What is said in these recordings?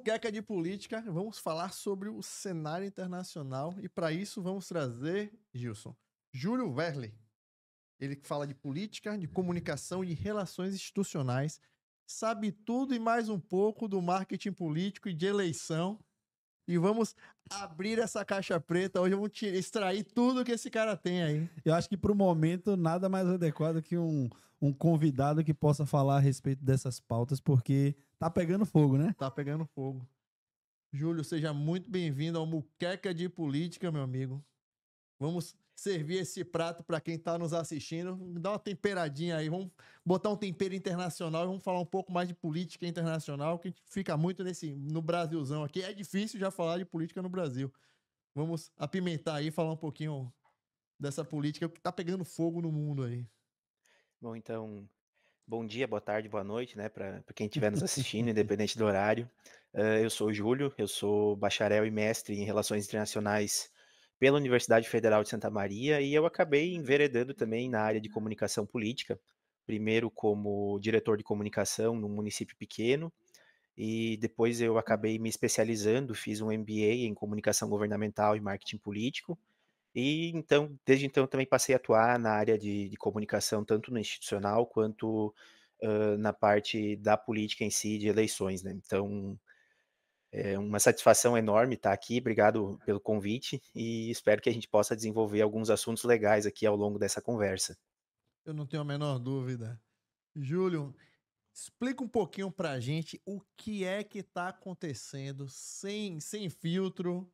Muqueca de Política, vamos falar sobre o cenário internacional e para isso vamos trazer, Gilson, Júlio Verli. Ele que fala de política, de comunicação e de relações institucionais, sabe tudo e mais um pouco do marketing político e de eleição. E vamos abrir essa caixa preta. Hoje vamos extrair tudo que esse cara tem aí. Eu acho que para o momento nada mais adequado que um convidado que possa falar a respeito dessas pautas, porque tá pegando fogo, né? Tá pegando fogo. Júlio, seja muito bem-vindo ao Muqueca de Política, meu amigo. Vamos servir esse prato para quem está nos assistindo. Dá uma temperadinha aí. Vamos botar um tempero internacional e vamos falar um pouco mais de política internacional, que a gente fica muito no Brasilzão aqui. É difícil já falar de política no Brasil. Vamos apimentar aí e falar um pouquinho dessa política que tá pegando fogo no mundo aí. Bom, então, bom dia, boa tarde, boa noite, né, para quem estiver nos assistindo, independente do horário. Eu sou o Júlio, eu sou bacharel e mestre em Relações Internacionais pela Universidade Federal de Santa Maria e eu acabei enveredando também na área de comunicação política, primeiro como diretor de comunicação num município pequeno e depois eu acabei me especializando, fiz um MBA em comunicação governamental e marketing político. E então, desde então, também passei a atuar na área de comunicação, tanto no institucional quanto na parte da política em si, de eleições, né? Então, é uma satisfação enorme estar aqui, obrigado pelo convite e espero que a gente possa desenvolver alguns assuntos legais aqui ao longo dessa conversa. Eu não tenho a menor dúvida. Júlio, explica um pouquinho pra gente o que é que tá acontecendo sem filtro,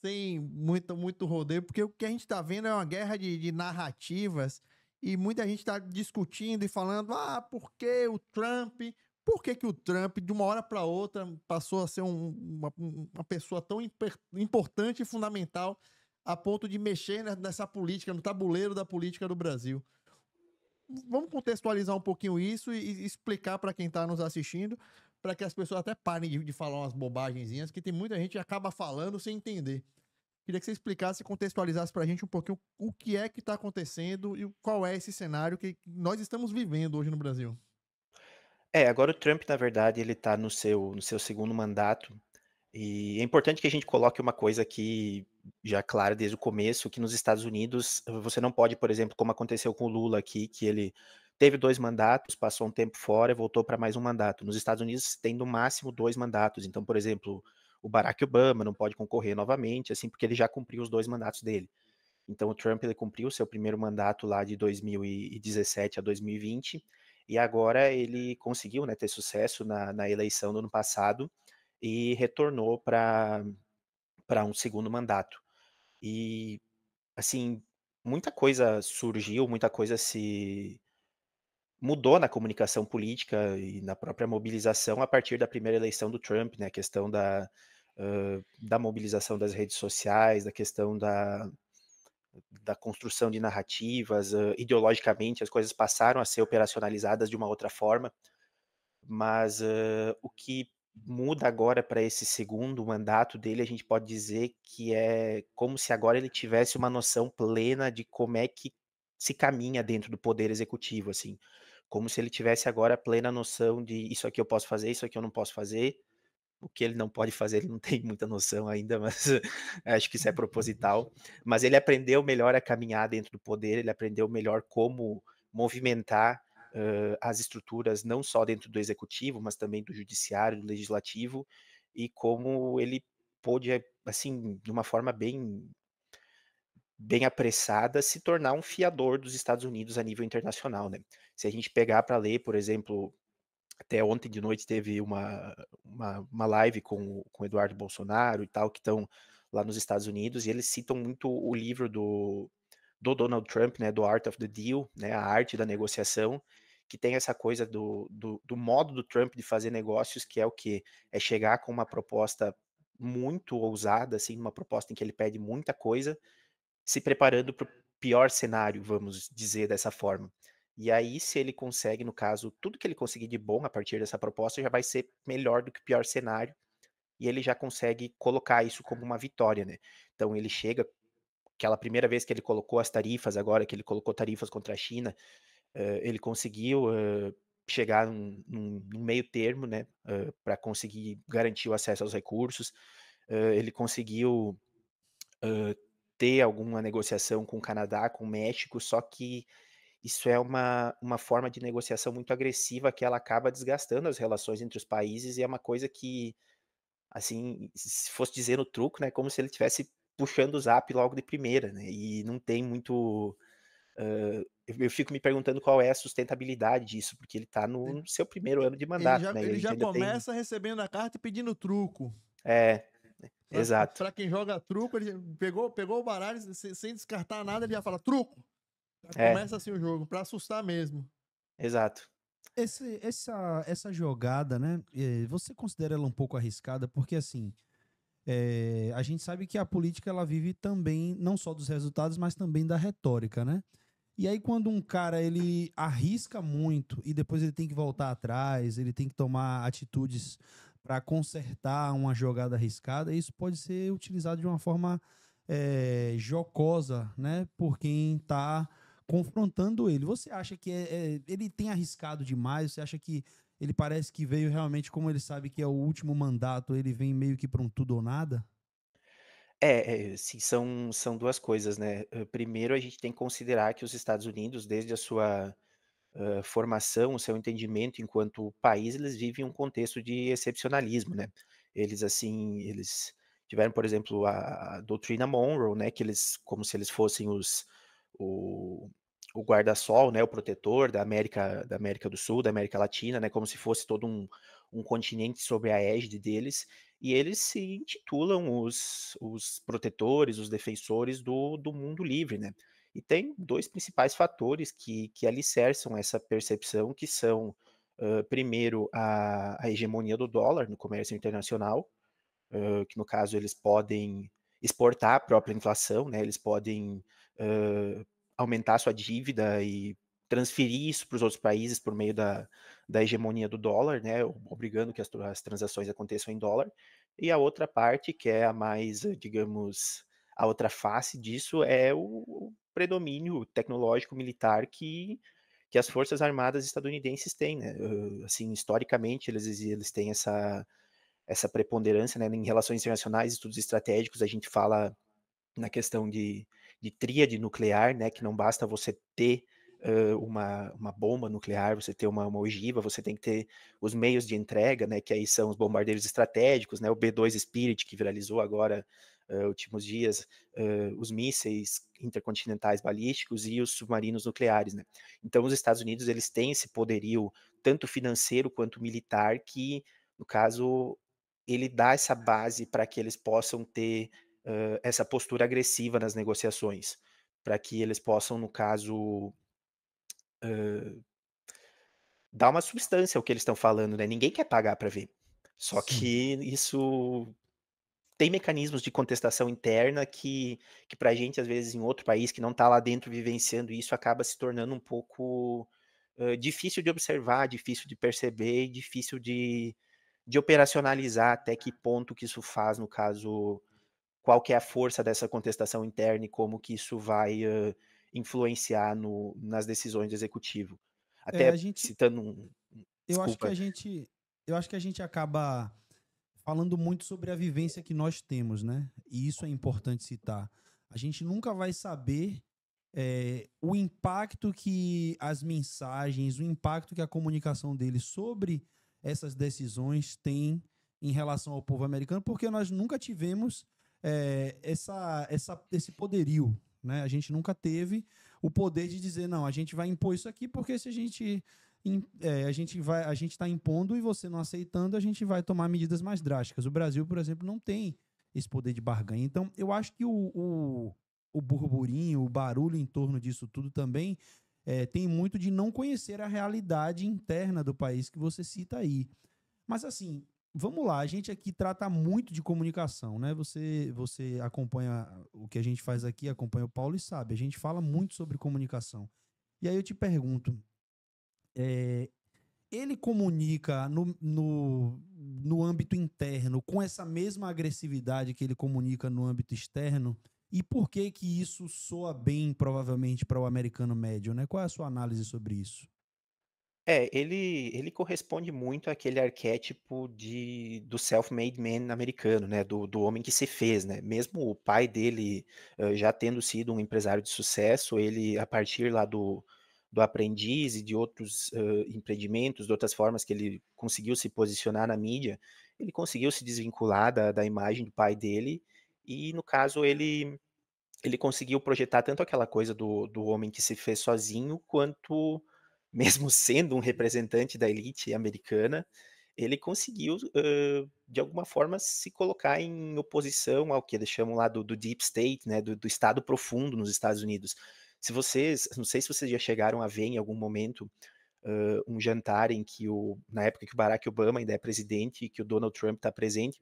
sem muito rodeio, porque o que a gente tá vendo é uma guerra de narrativas e muita gente tá discutindo e falando, por que o Trump? Por que o Trump, de uma hora para outra, passou a ser uma pessoa tão importante e fundamental a ponto de mexer nessa política, no tabuleiro da política do Brasil? Vamos contextualizar um pouquinho isso e explicar para quem está nos assistindo, para que as pessoas até parem de falar umas bobagenzinhas, que tem muita gente que acaba falando sem entender. Queria que você explicasse e contextualizasse para a gente um pouquinho o que é que está acontecendo e qual é esse cenário que nós estamos vivendo hoje no Brasil. Agora o Trump, na verdade, ele está no seu segundo mandato. E é importante que a gente coloque uma coisa aqui já clara desde o começo, que nos Estados Unidos você não pode, por exemplo, como aconteceu com o Lula aqui, que ele teve 2 mandatos, passou um tempo fora e voltou para mais um mandato. Nos Estados Unidos tem no máximo 2 mandatos. Então, por exemplo, o Barack Obama não pode concorrer novamente, assim, porque ele já cumpriu os 2 mandatos dele. Então o Trump ele cumpriu o seu primeiro mandato lá de 2017 a 2020 e agora ele conseguiu, né, ter sucesso na eleição do ano passado e retornou para um segundo mandato. E, assim, muita coisa surgiu, muita coisa se mudou na comunicação política e na própria mobilização a partir da primeira eleição do Trump, né, a questão da mobilização das redes sociais, da questão da construção de narrativas, ideologicamente as coisas passaram a ser operacionalizadas de uma outra forma, mas o que muda agora para esse segundo mandato dele, a gente pode dizer que é como se agora ele tivesse uma noção plena de como é que se caminha dentro do poder executivo, assim, como se ele tivesse agora a plena noção de isso aqui eu posso fazer, isso aqui eu não posso fazer, o que ele não pode fazer, ele não tem muita noção ainda, mas acho que isso é proposital. Mas ele aprendeu melhor a caminhar dentro do poder, ele aprendeu melhor como movimentar as estruturas, não só dentro do executivo, mas também do judiciário, do legislativo, e como ele pôde, assim, de uma forma bem apressada, se tornar um fiador dos Estados Unidos a nível internacional, né? Se a gente pegar para ler, por exemplo, até ontem de noite teve uma live com o Eduardo Bolsonaro e tal, que estão lá nos Estados Unidos, e eles citam muito o livro do Donald Trump, né, do Art of the Deal, né, a arte da negociação, que tem essa coisa do modo do Trump de fazer negócios, que é o quê? É chegar com uma proposta muito ousada, assim, uma proposta em que ele pede muita coisa, se preparando para o pior cenário, vamos dizer dessa forma. E aí, se ele consegue, no caso, tudo que ele conseguir de bom a partir dessa proposta já vai ser melhor do que o pior cenário, e ele já consegue colocar isso como uma vitória, né? Então ele chega, aquela primeira vez que ele colocou as tarifas, agora que ele colocou tarifas contra a China, ele conseguiu chegar num meio termo, né, para conseguir garantir o acesso aos recursos. Ele conseguiu ter alguma negociação com o Canadá, com o México, só que isso é uma forma de negociação muito agressiva que ela acaba desgastando as relações entre os países e é uma coisa que, assim, se fosse dizer no truco, né, como se ele estivesse puxando o zap logo de primeira, né, e não tem muito, eu fico me perguntando qual é a sustentabilidade disso, porque ele está no seu primeiro ano de Ele mandato, já, né, e a ele gente já ainda tem começa recebendo a carta e pedindo truco. é, Pra, exato, pra quem joga truco, ele pegou o baralho, sem descartar nada, ele já fala truco. Já é, começa assim o jogo, pra assustar mesmo. exato. Essa jogada, né? Você considera ela um pouco arriscada? Porque, assim, a gente sabe que a política ela vive também, não só dos resultados, mas também da retórica, né? E aí, quando um cara ele arrisca muito e depois ele tem que voltar atrás, ele tem que tomar atitudes para consertar uma jogada arriscada, isso pode ser utilizado de uma forma jocosa, né? Por quem está confrontando ele. Você acha que ele tem arriscado demais? Você acha que ele parece que veio realmente, como ele sabe que é o último mandato, ele vem meio que para um tudo ou nada? Sim, são 2 coisas, né. Primeiro a gente tem que considerar que os Estados Unidos, desde a sua, formação, o seu entendimento enquanto país, eles vivem um contexto de excepcionalismo, né. Eles, assim, eles tiveram, por exemplo, a doutrina Monroe, né, que eles como se eles fossem o o guarda-sol, né, o protetor da América do Sul, da América Latina, né, como se fosse todo um continente sob a égide deles, e eles se intitulam os protetores, os defensores do mundo livre, né. E tem 2 principais fatores que alicerçam essa percepção, que são, primeiro a hegemonia do dólar no comércio internacional, que no caso eles podem exportar a própria inflação, né, eles podem, hã, aumentar sua dívida e transferir isso para os outros países por meio da hegemonia do dólar, né, obrigando que as transações aconteçam em dólar. E a outra parte, que é a mais, digamos, a outra face disso, é o predomínio tecnológico militar que as forças armadas estadunidenses têm, né. Assim, historicamente eles têm essa preponderância, né, em relações internacionais, estudos estratégicos, a gente fala na questão de tríade nuclear, né, que não basta você ter, uma bomba nuclear, você ter uma ogiva, você tem que ter os meios de entrega, né, que aí são os bombardeiros estratégicos, né, o B-2 Spirit, que viralizou agora, últimos dias, os mísseis intercontinentais balísticos e os submarinos nucleares, né. Então os Estados Unidos, eles têm esse poderio, tanto financeiro quanto militar, que, no caso, ele dá essa base para que eles possam ter essa postura agressiva nas negociações, para que eles possam, no caso, dar uma substância ao que eles estão falando, né. Ninguém quer pagar para ver. Só Sim. que isso tem mecanismos de contestação interna que pra gente, às vezes, em outro país que não está lá dentro vivenciando isso, acaba se tornando um pouco, difícil de observar, difícil de perceber e difícil de operacionalizar até que ponto que isso faz, no caso, qual que é a força dessa contestação interna e como que isso vai, influenciar no nas decisões do executivo. É, Até a gente, citando eu acho que desculpa. a gente, eu acho que a gente acaba falando muito sobre a vivência que nós temos, né? E isso é importante citar. A gente nunca vai saber o impacto que as mensagens, o impacto que a comunicação deles sobre essas decisões tem em relação ao povo americano, porque nós nunca tivemos esse poderio, né? A gente nunca teve o poder de dizer, não, a gente vai impor isso aqui, porque se a gente a gente está impondo e você não aceitando, a gente vai tomar medidas mais drásticas. O Brasil, por exemplo, não tem esse poder de barganha. Então, eu acho que o burburinho, o barulho em torno disso tudo também tem muito de não conhecer a realidade interna do país que você cita aí. Mas assim, vamos lá, a gente aqui trata muito de comunicação, né? Você acompanha o que a gente faz aqui, acompanha o Paulo e sabe, a gente fala muito sobre comunicação. E aí eu te pergunto, é, ele comunica no âmbito interno com essa mesma agressividade que ele comunica no âmbito externo? E por que que isso soa bem, provavelmente, para o americano médio, né? Qual é a sua análise sobre isso? Ele corresponde muito àquele arquétipo do self-made man americano, né, do homem que se fez, né. Mesmo o pai dele, já tendo sido um empresário de sucesso, ele a partir lá do Aprendiz e de outros, empreendimentos, de outras formas que ele conseguiu se posicionar na mídia, ele conseguiu se desvincular da imagem do pai dele, e no caso ele conseguiu projetar tanto aquela coisa do homem que se fez sozinho, quanto mesmo sendo um representante da elite americana, ele conseguiu, de alguma forma se colocar em oposição ao que eles chamam lá do deep state, né, do estado profundo nos Estados Unidos. Se vocês não sei se vocês já chegaram a ver em algum momento, um jantar em que na época que o Barack Obama ainda é presidente e que o Donald Trump está presente,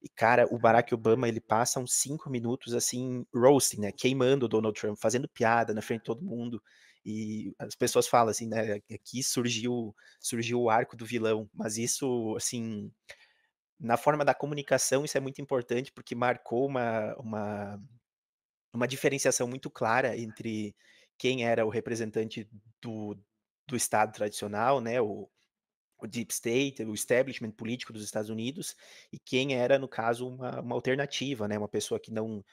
e cara, o Barack Obama ele passa uns 5 minutos, assim, roasting, né, queimando o Donald Trump, fazendo piada na frente de todo mundo, e as pessoas falam assim, né, aqui surgiu o arco do vilão, mas isso, assim, na forma da comunicação isso é muito importante, porque marcou uma diferenciação muito clara entre quem era o representante do do Estado tradicional, né, o deep state, o establishment político dos Estados Unidos, e quem era, no caso, uma alternativa, né, uma pessoa que não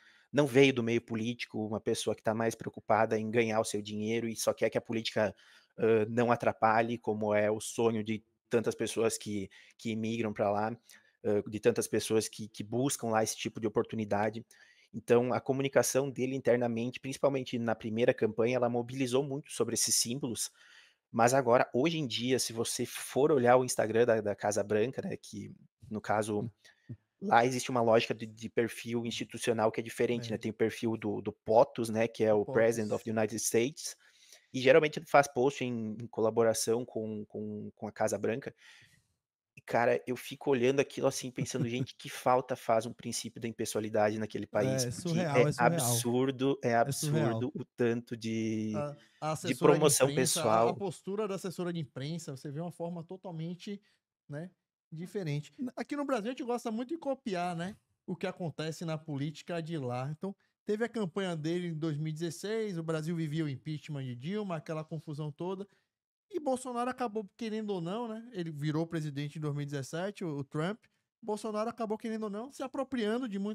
veio do meio político, uma pessoa que está mais preocupada em ganhar o seu dinheiro e só quer que a política, não atrapalhe, como é o sonho de tantas pessoas que imigram para lá, de tantas pessoas que buscam lá esse tipo de oportunidade. Então, a comunicação dele internamente, principalmente na primeira campanha, ela mobilizou muito sobre esses símbolos, mas agora, hoje em dia, se você for olhar o Instagram da Casa Branca, né, que no caso, lá existe uma lógica de perfil institucional que é diferente, né, É, tem o perfil do POTUS, né, que é do o President of POTUS. the United States, e geralmente ele faz post em colaboração com a Casa Branca, e cara, eu fico olhando aquilo assim, pensando: "Gente, que falta faz um princípio da impessoalidade naquele país", É porque surreal, é surreal. é É surreal. absurdo o tanto A de assessora de promoção imprensa, a pessoal. postura da assessora de imprensa, você vê uma forma totalmente, né, diferente. Aqui no Brasil a gente gosta muito de copiar, né, o que acontece na política de lá. Então, teve a campanha dele em 2016, o Brasil vivia o impeachment de Dilma, aquela confusão toda, e Bolsonaro acabou, querendo ou não, né, ele virou presidente em 2017, o Trump, Bolsonaro acabou, querendo ou não, se apropriando de mu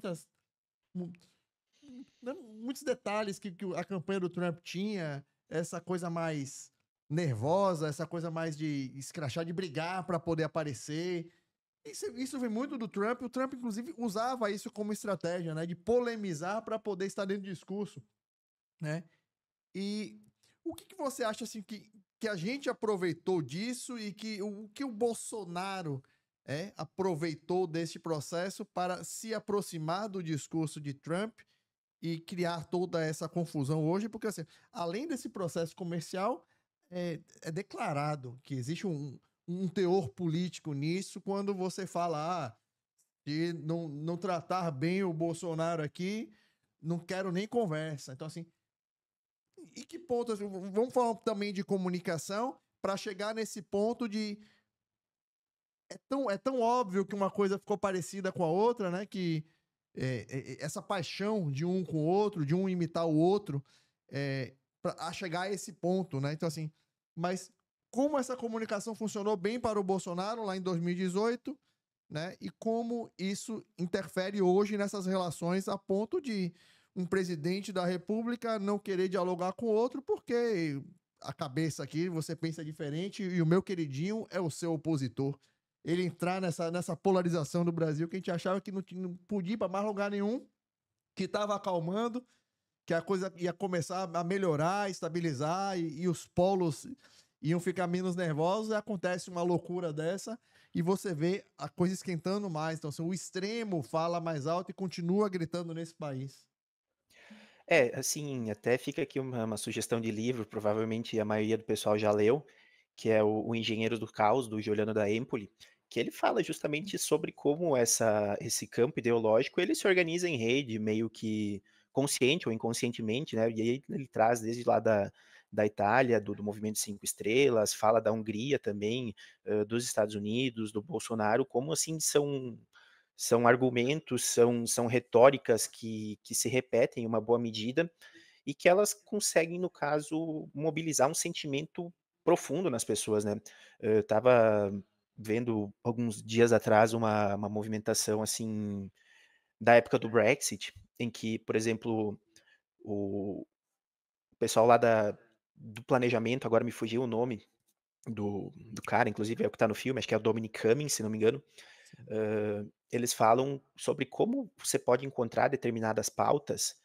né, muitos detalhes que a campanha do Trump tinha, essa coisa mais nervosa, essa coisa mais de escrachar, de brigar para poder aparecer. Isso vem muito do Trump. O Trump, inclusive, usava isso como estratégia, né? De polemizar para poder estar dentro do discurso, né? E o que você acha assim que a gente aproveitou disso e que o que o Bolsonaro aproveitou desse processo para se aproximar do discurso de Trump e criar toda essa confusão hoje, porque assim, além desse processo comercial, é declarado que existe um teor político nisso quando você fala, se não tratar bem o Bolsonaro aqui, não quero nem conversa. Então, assim, e que ponto, assim, vamos falar também de comunicação para chegar nesse ponto de é tão óbvio que uma coisa ficou parecida com a outra, né? Que essa paixão de um com o outro, de um imitar o outro, a chegar a esse ponto, né? Então, assim, mas como essa comunicação funcionou bem para o Bolsonaro lá em 2018, né? E como isso interfere hoje nessas relações a ponto de um presidente da República não querer dialogar com o outro porque a cabeça aqui você pensa diferente e o meu queridinho é o seu opositor. Ele entrar nessa polarização do Brasil que a gente achava que não podia ir para mais lugar nenhum, que estava acalmando, que a coisa ia começar a melhorar, estabilizar e os polos iam ficar menos nervosos, e acontece uma loucura dessa e você vê a coisa esquentando mais. Então, assim, o extremo fala mais alto e continua gritando nesse país. É, assim, até fica aqui uma sugestão de livro, provavelmente a maioria do pessoal já leu, que é o Engenheiro do Caos, do Giuliano da Empoli, que ele fala justamente sobre como esse campo ideológico ele se organiza em rede, meio que consciente ou inconscientemente, né? E aí ele traz desde lá da Itália, do movimento Cinco Estrelas, fala da Hungria também, dos Estados Unidos, do Bolsonaro, como assim são argumentos, são retóricas que se repetem em uma boa medida e que elas conseguem, no caso, mobilizar um sentimento profundo nas pessoas, né. Eu estava vendo alguns dias atrás uma movimentação, assim, da época do Brexit, em que, por exemplo, o pessoal lá do planejamento, agora me fugiu o nome do cara, inclusive é o que tá no filme, acho que é o Dominic Cummings, se não me engano. Eles falam sobre como você pode encontrar determinadas pautas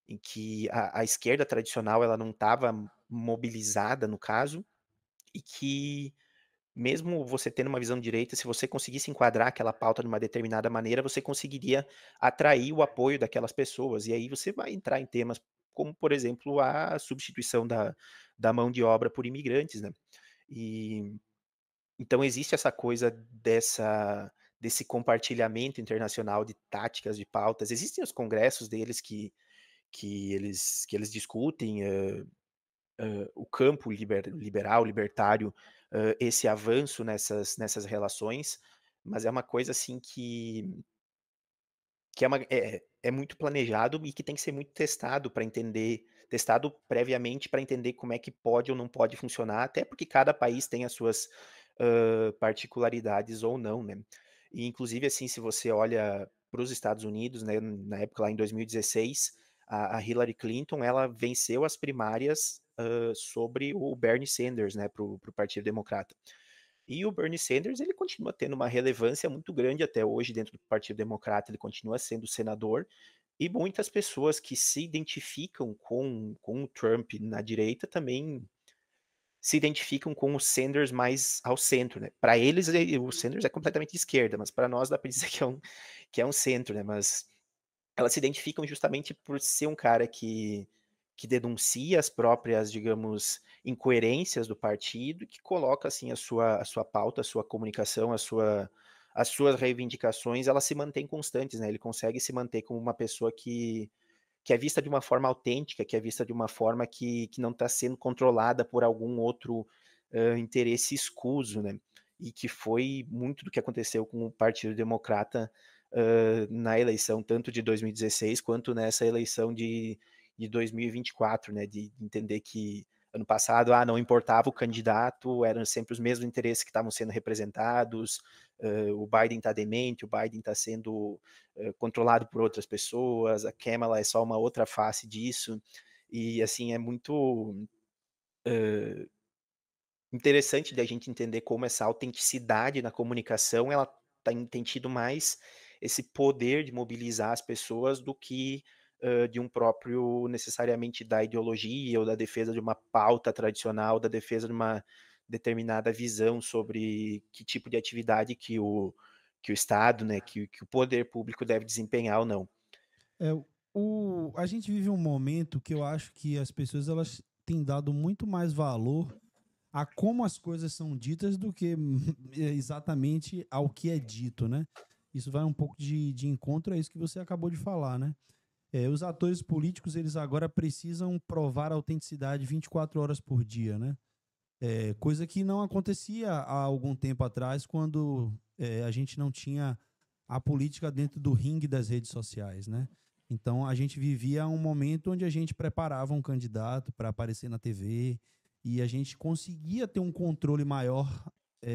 em que a esquerda tradicional ela não estava mobilizada, no caso, e que mesmo você tendo uma visão de direita, se você conseguisse enquadrar aquela pauta de uma determinada maneira, você conseguiria atrair o apoio daquelas pessoas. E aí você vai entrar em temas como, por exemplo, a substituição da mão de obra por imigrantes, né. E então existe essa coisa desse compartilhamento internacional de táticas, de pautas. Existem os congressos deles que eles discutem, o campo liberal, libertário, esse avanço nessas relações, mas é uma coisa, assim, que é muito planejado e que tem que ser muito testado para entender testado previamente para entender como é que pode ou não pode funcionar, até porque cada país tem as suas, particularidades ou não, né. E inclusive, assim, se você olha para os Estados Unidos, né, na época lá em 2016, a Hillary Clinton, ela venceu as primárias, sobre o Bernie Sanders, né, para o Partido Democrata. E o Bernie Sanders, ele continua tendo uma relevância muito grande até hoje dentro do Partido Democrata, ele continua sendo senador, e muitas pessoas que se identificam com o Trump na direita também se identificam com o Sanders mais ao centro, né. Para eles, o Sanders é completamente de esquerda, mas para nós dá para dizer que é um centro, né, mas elas se identificam justamente por ser um cara que denuncia as próprias, digamos, incoerências do partido, que coloca, assim, a sua pauta, a sua comunicação, as suas reivindicações, elas se mantêm constantes, né, ele consegue se manter como uma pessoa que é vista de uma forma autêntica, que é vista de uma forma que não está sendo controlada por algum outro, interesse escuso, né. E que foi muito do que aconteceu com o Partido Democrata, na eleição tanto de 2016 quanto nessa eleição de 2024, né, de entender que ano passado, não importava o candidato, eram sempre os mesmos interesses que estavam sendo representados, o Biden está demente, o Biden está sendo controlado por outras pessoas, a Kamala é só uma outra face disso, e assim, é muito, interessante da gente entender como essa autenticidade na comunicação, ela tem tido mais esse poder de mobilizar as pessoas do que, de um próprio necessariamente da ideologia ou da defesa de uma pauta tradicional, da defesa de uma determinada visão sobre que tipo de atividade que o Estado, né, que o poder público deve desempenhar ou não. É, a gente vive um momento que eu acho que as pessoas elas têm dado muito mais valor a como as coisas são ditas do que exatamente ao que é dito, né? Isso vai um pouco de encontro a isso que você acabou de falar, né? Os atores políticos, eles agora precisam provar autenticidade 24 horas por dia, né? Coisa que não acontecia há algum tempo atrás, quando a gente não tinha a política dentro do ringue das redes sociais, né? Então, a gente vivia um momento onde a gente preparava um candidato para aparecer na TV e a gente conseguia ter um controle maior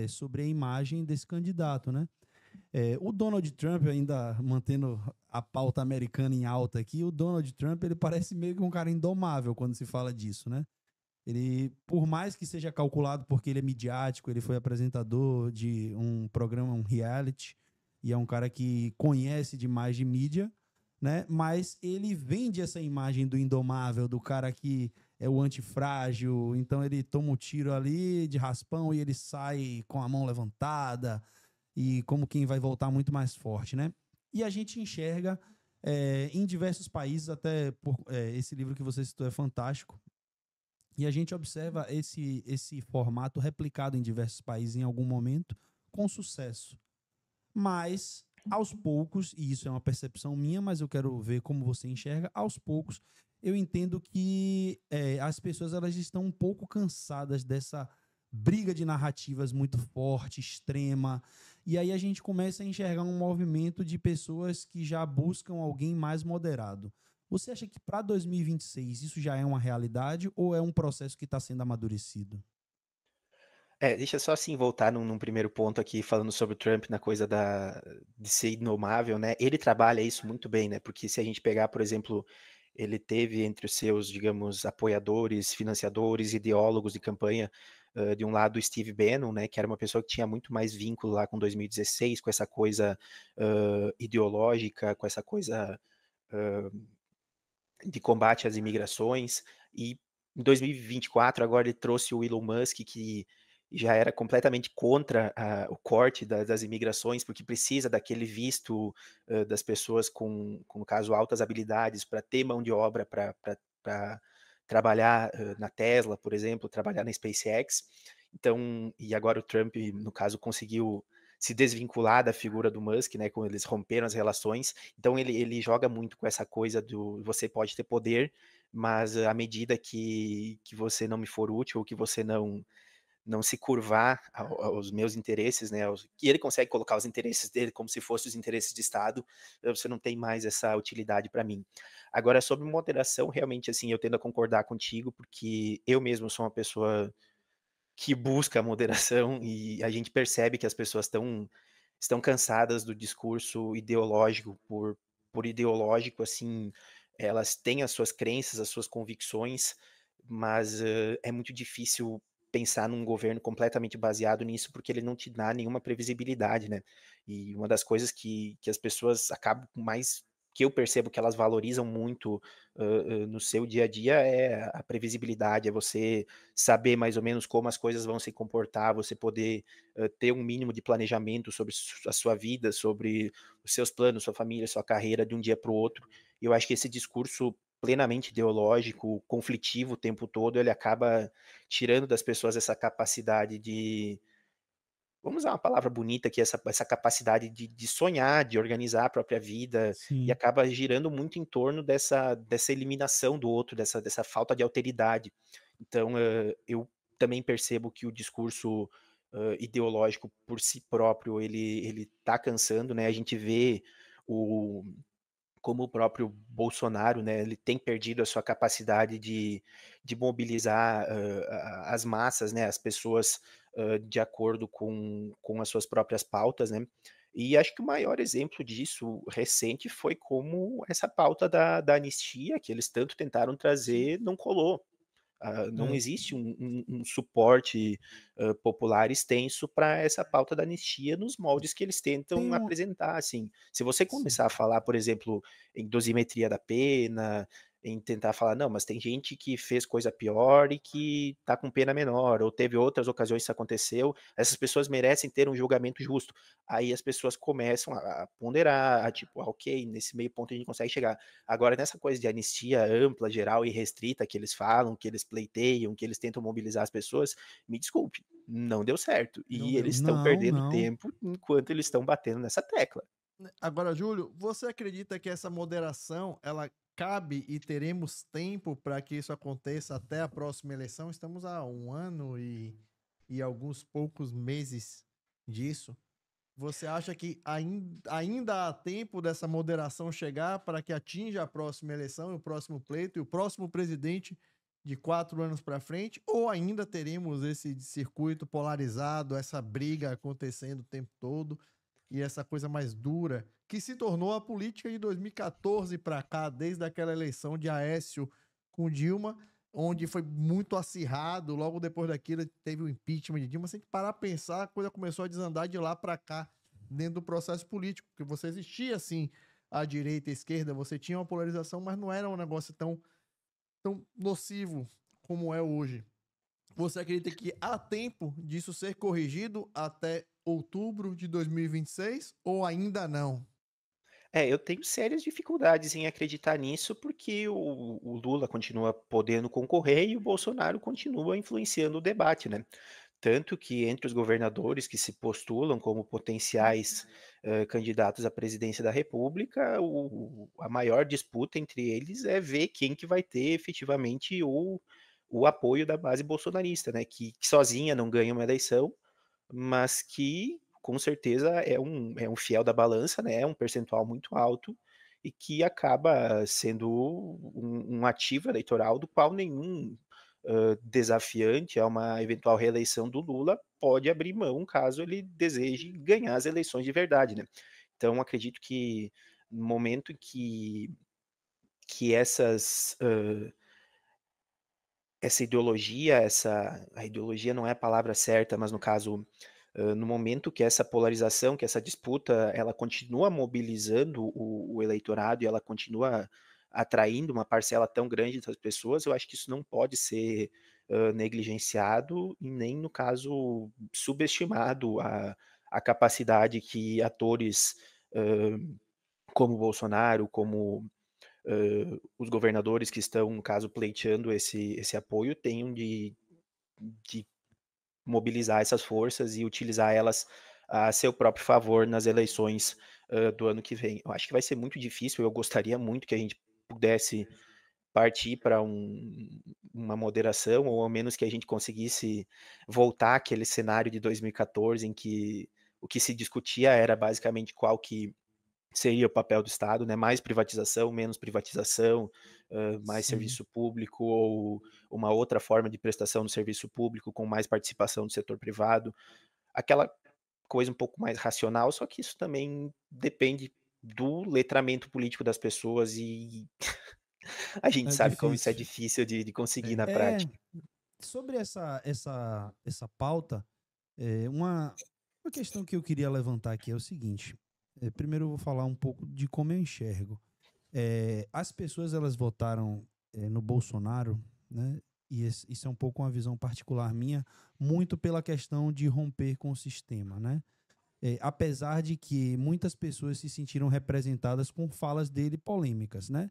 sobre a imagem desse candidato, né? O Donald Trump, ainda mantendo a pauta americana em alta aqui, o Donald Trump, ele parece meio que um cara indomável quando se fala disso, né? Ele, por mais que seja calculado porque ele é midiático, ele foi apresentador de um programa, um reality, e é um cara que conhece demais de mídia, né? Mas ele vende essa imagem do indomável, do cara que é o antifrágil, então ele toma um tiro ali de raspão e ele sai com a mão levantada e como quem vai voltar muito mais forte, né? E a gente enxerga em diversos países, até esse livro que você citou é fantástico, e a gente observa esse formato replicado em diversos países em algum momento com sucesso. Mas, aos poucos, e isso é uma percepção minha, mas eu quero ver como você enxerga, aos poucos eu entendo que as pessoas elas estão um pouco cansadas dessa briga de narrativas muito forte, extrema, e aí a gente começa a enxergar um movimento de pessoas que já buscam alguém mais moderado. Você acha que para 2026 isso já é uma realidade ou é um processo que está sendo amadurecido? Deixa só assim voltar num primeiro ponto aqui, falando sobre o Trump na coisa de ser indomável, né? Ele trabalha isso muito bem, né? Porque se a gente pegar, por exemplo, ele teve entre os seus, digamos, apoiadores, financiadores, ideólogos de campanha, de um lado o Steve Bannon, né? Que era uma pessoa que tinha muito mais vínculo lá com 2016, com essa coisa ideológica, com essa coisa de combate às imigrações, e em 2024 agora ele trouxe o Elon Musk, que já era completamente contra o corte das imigrações, porque precisa daquele visto das pessoas com, no caso, altas habilidades para ter mão de obra para trabalhar na Tesla, por exemplo, trabalhar na SpaceX. Então, e agora o Trump, no caso, conseguiu se desvincular da figura do Musk, né, quando eles romperam as relações. Então ele joga muito com essa coisa do você pode ter poder, mas à medida que você não me for útil, ou que você não se curvar aos meus interesses, né, que ele consegue colocar os interesses dele como se fossem os interesses de Estado, você não tem mais essa utilidade para mim. Agora, sobre moderação, realmente, assim, eu tendo a concordar contigo, porque eu mesmo sou uma pessoa que busca a moderação e a gente percebe que as pessoas estão cansadas do discurso ideológico por ideológico, assim, elas têm as suas crenças, as suas convicções, mas é muito difícil pensar num governo completamente baseado nisso, porque ele não te dá nenhuma previsibilidade, né? E uma das coisas que as pessoas acabam mais que eu percebo que elas valorizam muito no seu dia a dia é a previsibilidade, é você saber mais ou menos como as coisas vão se comportar, você poder ter um mínimo de planejamento sobre a sua vida, sobre os seus planos, sua família, sua carreira de um dia para o outro. E eu acho que esse discurso plenamente ideológico, conflitivo o tempo todo, ele acaba tirando das pessoas essa capacidade de, vamos usar uma palavra bonita aqui, essa capacidade de sonhar, de organizar a própria vida, e Sim. acaba girando muito em torno dessa eliminação do outro, dessa falta de alteridade. Então, eu também percebo que o discurso ideológico por si próprio, ele tá cansando, né? A gente vê o como o próprio Bolsonaro, né, ele tem perdido a sua capacidade de mobilizar as massas, né, as pessoas de acordo com as suas próprias pautas, né, e acho que o maior exemplo disso recente foi como essa pauta da anistia, que eles tanto tentaram Sim. trazer, não colou. Não É, existe um suporte popular extenso para essa pauta da anistia nos moldes que eles Tem tentam um. apresentar, assim. Se você Sim. começar a falar, por exemplo, em dosimetria da pena, em tentar falar: "Não, mas tem gente que fez coisa pior e que está com pena menor, ou teve outras ocasiões que isso aconteceu, essas pessoas merecem ter um julgamento justo". Aí as pessoas começam a ponderar, a tipo: "Ah, ok, nesse meio ponto a gente consegue chegar". Agora, nessa coisa de anistia ampla, geral e restrita que eles falam, que eles pleiteiam, que eles tentam mobilizar as pessoas, me desculpe, não deu certo. não E deu. eles estão Não, perdendo não. tempo enquanto eles estão batendo nessa tecla. Né, agora, Júlio, você acredita que essa moderação, ela cabe e teremos tempo para que isso aconteça até a próxima eleição? Estamos há um ano e alguns poucos meses disso. Você acha que ainda há tempo dessa moderação chegar para que atinja a próxima eleição, e o próximo pleito e o próximo presidente de 4 anos para frente? Ou ainda teremos esse circuito polarizado, essa briga acontecendo o tempo todo e essa coisa mais dura que se tornou a política de 2014 para cá, desde aquela eleição de Aécio com Dilma, onde foi muito acirrado. Logo depois daquilo teve o impeachment de Dilma. Se a gente parar a pensar, a coisa começou a desandar de lá para cá dentro do processo político, porque você existia assim a direita e a esquerda, você tinha uma polarização, mas não era um negócio tão nocivo como é hoje. Você acredita que há tempo disso ser corrigido até outubro de 2026 ou ainda não? Eu tenho sérias dificuldades em acreditar nisso, porque o Lula continua podendo concorrer e o Bolsonaro continua influenciando o debate, né? Tanto que entre os governadores que se postulam como potenciais candidatos à presidência da República, a maior disputa entre eles é ver quem que vai ter efetivamente o apoio da base bolsonarista, né? Que sozinha não ganha uma eleição, mas que com certeza é um fiel da balança, né, é um percentual muito alto e que acaba sendo um ativo eleitoral do qual nenhum desafiante a uma eventual reeleição do Lula, pode abrir mão caso ele deseje ganhar as eleições de verdade, né. Então acredito que no momento que essa ideologia, a ideologia não é a palavra certa, mas no caso, no momento que essa polarização, que essa disputa, ela continua mobilizando o eleitorado e ela continua atraindo uma parcela tão grande das pessoas, eu acho que isso não pode ser, negligenciado e nem, no caso, subestimado a capacidade que atores, hã, como o Bolsonaro, como os governadores que estão, no caso, pleiteando esse apoio tenham de mobilizar essas forças e utilizar elas a seu próprio favor nas eleições, do ano que vem. Eu acho que vai ser muito difícil, eu gostaria muito que a gente pudesse partir para uma moderação ou ao menos que a gente conseguisse voltar àquele cenário de 2014 em que o que se discutia era basicamente qual que seria o papel do Estado, né, mais privatização, menos privatização, mais Sim. serviço público ou uma outra forma de prestação do serviço público com mais participação do setor privado. Aquela coisa um pouco mais racional, só que isso também depende do letramento político das pessoas e a gente É sabe como isso é difícil. difícil de conseguir na É, prática. sobre essa pauta, uma questão que eu queria levantar aqui é o seguinte. Primeiro eu vou falar um pouco de como eu enxergo. As pessoas elas votaram no Bolsonaro, né? E isso é um pouco uma visão particular minha, muito pela questão de romper com o sistema, né? Apesar de que muitas pessoas se sentiram representadas com falas dele polêmicas, né?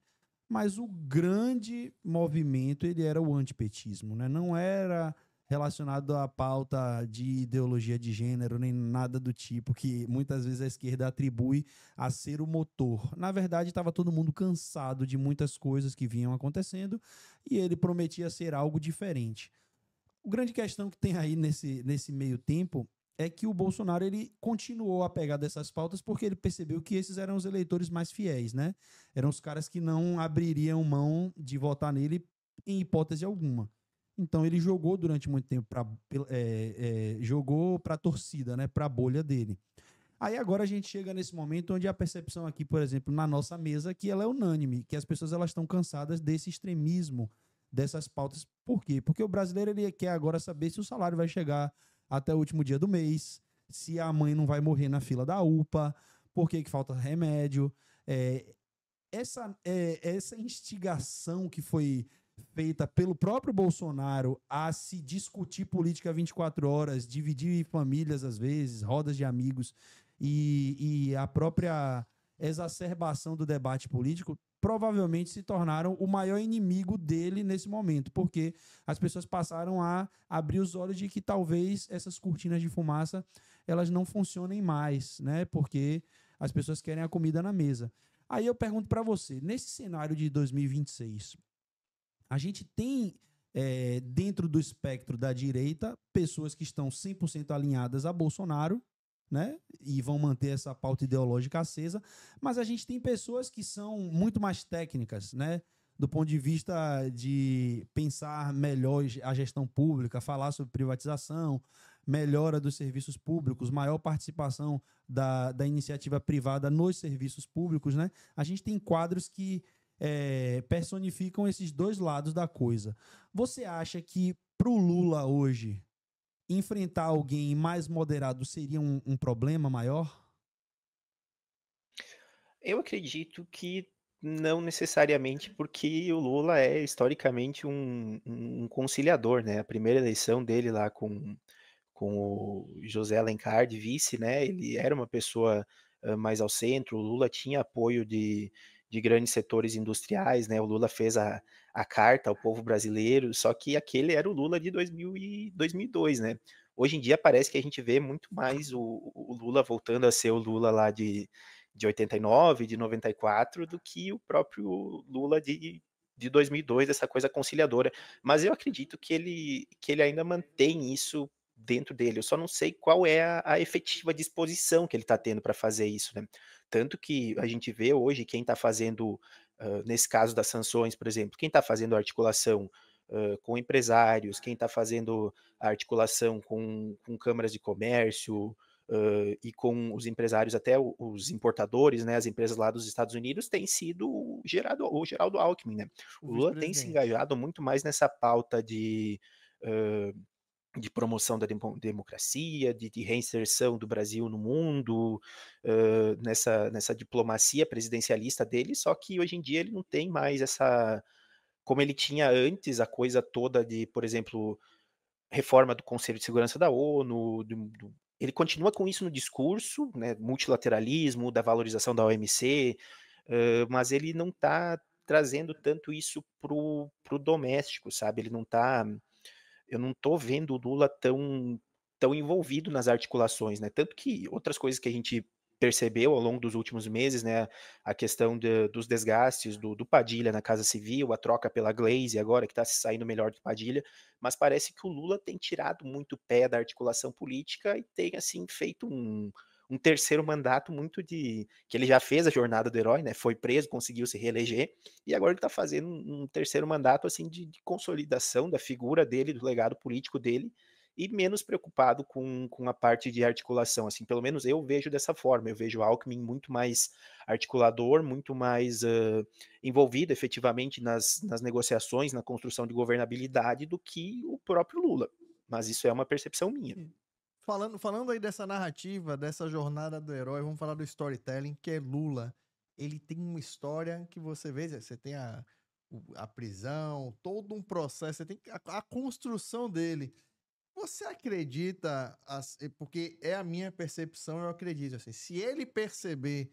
Mas o grande movimento ele era o antipetismo, né? Não era relacionado à pauta de ideologia de gênero nem nada do tipo que muitas vezes a esquerda atribui a ser o motor. Na verdade, estava todo mundo cansado de muitas coisas que vinham acontecendo e ele prometia ser algo diferente. O grande questão que tem aí nesse meio tempo é que o Bolsonaro ele continuou a pegar dessas pautas porque ele percebeu que esses eram os eleitores mais fiéis, né? Eram os caras que não abririam mão de votar nele em hipótese alguma. Então ele jogou durante muito tempo jogou para a torcida, né? Para a bolha dele. Aí agora a gente chega nesse momento onde a percepção aqui, por exemplo, na nossa mesa, que ela é unânime, que as pessoas elas estão cansadas desse extremismo, dessas pautas. Por quê? Porque o brasileiro ele quer agora saber se o salário vai chegar até o último dia do mês, se a mãe não vai morrer na fila da UPA, por que falta remédio. É, essa instigação que foi feita pelo próprio Bolsonaro a se discutir política 24 horas, dividir famílias às vezes, rodas de amigos, e a própria exacerbação do debate político provavelmente se tornaram o maior inimigo dele nesse momento, porque as pessoas passaram a abrir os olhos de que talvez essas cortinas de fumaça elas não funcionem mais, né? Porque as pessoas querem a comida na mesa. Aí eu pergunto para você, nesse cenário de 2026, a gente tem dentro do espectro da direita pessoas que estão 100% alinhadas a Bolsonaro, né? E vão manter essa pauta ideológica acesa, mas a gente tem pessoas que são muito mais técnicas, né? Do ponto de vista de pensar melhor a gestão pública, falar sobre privatização, melhora dos serviços públicos, maior participação da iniciativa privada nos serviços públicos, né? A gente tem quadros que personificam esses dois lados da coisa. Você acha que para o Lula hoje enfrentar alguém mais moderado seria um problema maior? Eu acredito que não necessariamente, porque o Lula é historicamente um conciliador, né, a primeira eleição dele lá com o José Alencar de vice, né, ele era uma pessoa, mais ao centro, o Lula tinha apoio de grandes setores industriais, né, o Lula fez a carta ao povo brasileiro, só que aquele era o Lula de 2002, né. Hoje em dia parece que a gente vê muito mais o Lula voltando a ser o Lula lá de 89, de 94, do que o próprio Lula de 2002, essa coisa conciliadora. Mas eu acredito que ele ainda mantém isso dentro dele, eu só não sei qual é a efetiva disposição que ele está tendo para fazer isso, né. Tanto que a gente vê hoje quem está fazendo, nesse caso das sanções, por exemplo, quem está fazendo a articulação, com empresários, quem está fazendo a articulação com câmaras de comércio, e com os empresários, até os importadores, né, as empresas lá dos Estados Unidos, tem sido o Geraldo Alckmin, né. O O Lula tem se vice-presidente. engajado muito mais nessa pauta de promoção da democracia, de reinserção do Brasil no mundo, nessa diplomacia presidencialista dele, só que hoje em dia ele não tem mais essa, como ele tinha antes, a coisa toda de, por exemplo, reforma do Conselho de Segurança da ONU, ele continua com isso no discurso, né, multilateralismo, da valorização da OMC, mas ele não está trazendo tanto isso pro doméstico, sabe? Ele não está, eu não tô vendo o Lula tão envolvido nas articulações, né, tanto que outras coisas que a gente percebeu ao longo dos últimos meses, né, a questão dos desgastes do Padilha na Casa Civil, a troca pela Glaze agora que está se saindo melhor do Padilha, mas parece que o Lula tem tirado muito pé da articulação política e tem, assim, feito um terceiro mandato muito de que ele já fez a jornada do herói, né, foi preso, conseguiu se reeleger, e agora ele está fazendo um terceiro mandato assim de consolidação da figura dele, do legado político dele, e menos preocupado com a parte de articulação, assim, pelo menos eu vejo dessa forma, eu vejo o Alckmin muito mais articulador, muito mais envolvido efetivamente nas negociações, na construção de governabilidade do que o próprio Lula, mas isso é uma percepção minha. Falando aí dessa narrativa, dessa jornada do herói, vamos falar do storytelling, que é Lula. Ele tem uma história que você vê, você tem a prisão, todo um processo, você tem a construção dele. Você acredita, porque é a minha percepção, eu acredito, assim, se ele perceber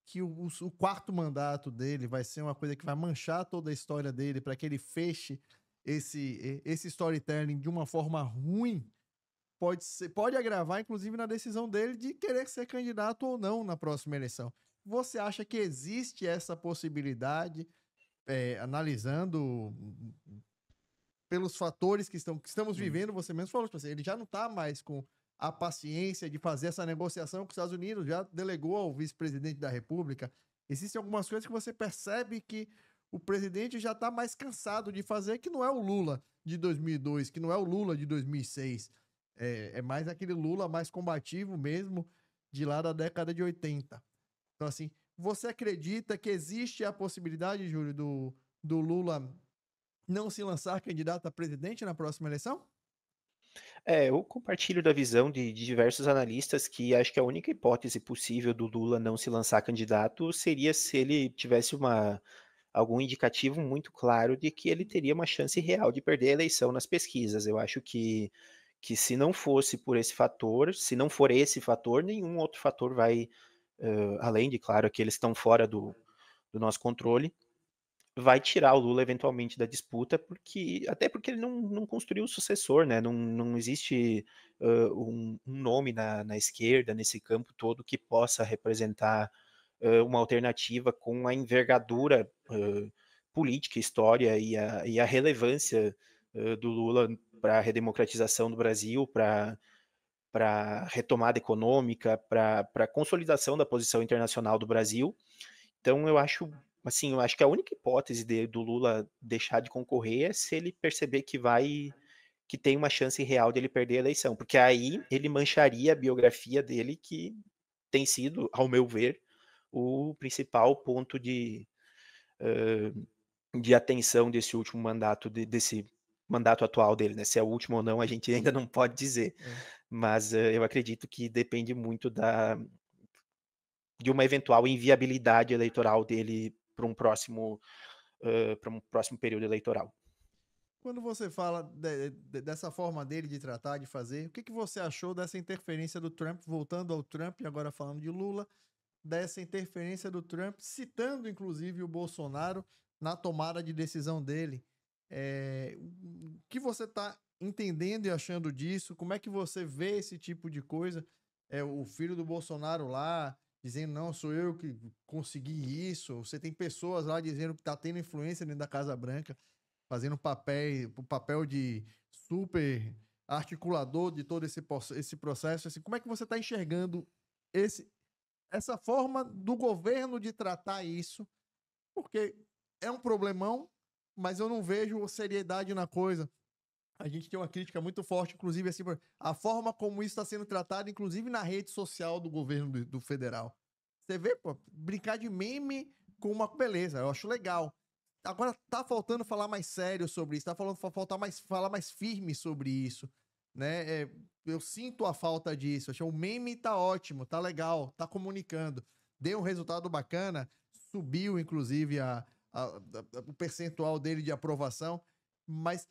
que o quarto mandato dele vai ser uma coisa que vai manchar toda a história dele, para que ele feche esse storytelling de uma forma ruim, pode agravar, inclusive, na decisão dele de querer ser candidato ou não na próxima eleição. Você acha que existe essa possibilidade, analisando pelos fatores que estamos Hum. vivendo? Você mesmo falou, tipo assim, ele já não está mais com a paciência de fazer essa negociação com os Estados Unidos, já delegou ao vice-presidente da República. Existem algumas coisas que você percebe que o presidente já está mais cansado de fazer, que não é o Lula de 2002, que não é o Lula de 2006. É mais aquele Lula mais combativo mesmo, de lá da década de 80. Então, assim, você acredita que existe a possibilidade, Júlio, do Lula não se lançar candidato a presidente na próxima eleição? Eu compartilho da visão de diversos analistas que acho que a única hipótese possível do Lula não se lançar candidato seria se ele tivesse algum indicativo muito claro de que ele teria uma chance real de perder a eleição nas pesquisas. Eu acho que se não fosse por esse fator, se não for esse fator, nenhum outro fator vai, além de, claro, que eles estão fora do nosso controle, vai tirar o Lula eventualmente da disputa, até porque ele não construiu o sucessor, né, não existe, um nome na esquerda, nesse campo todo, que possa representar, uma alternativa com a envergadura, política, história e a relevância, do Lula pra redemocratização do Brasil, para retomada econômica, para consolidação da posição internacional do Brasil. Então eu acho, assim, eu acho que a única hipótese do Lula deixar de concorrer é se ele perceber que tem uma chance real de ele perder a eleição, porque aí ele mancharia a biografia dele, que tem sido, ao meu ver, o principal ponto de atenção desse último mandato, desse mandato atual dele, né? Se é o último ou não, a gente ainda não pode dizer, É. mas eu acredito que depende muito de uma eventual inviabilidade eleitoral dele para um próximo período eleitoral. Quando você fala dessa forma dele de tratar, de fazer, o que você achou dessa interferência do Trump, voltando ao Trump e agora falando de Lula, dessa interferência do Trump, citando inclusive o Bolsonaro na tomada de decisão dele? O que você está entendendo e achando disso? Como é que você vê esse tipo de coisa? O filho do Bolsonaro lá dizendo, não, sou eu que consegui isso. Você tem pessoas lá dizendo que está tendo influência dentro da Casa Branca, fazendo o papel de super articulador de todo esse processo. Assim, como é que você está enxergando essa forma do governo de tratar isso? Porque é um problemão, mas eu não vejo seriedade na coisa. A gente tem uma crítica muito forte, inclusive, assim, a forma como isso está sendo tratado, inclusive na rede social do governo do federal. Você vê, pô, brincar de meme com uma beleza, eu acho legal. Agora tá faltando falar mais sério sobre isso, tá falando faltar mais falar mais firme sobre isso, né? Eu sinto a falta disso. Acho que o meme tá ótimo, tá legal, tá comunicando, deu um resultado bacana, subiu inclusive o percentual dele de aprovação, mas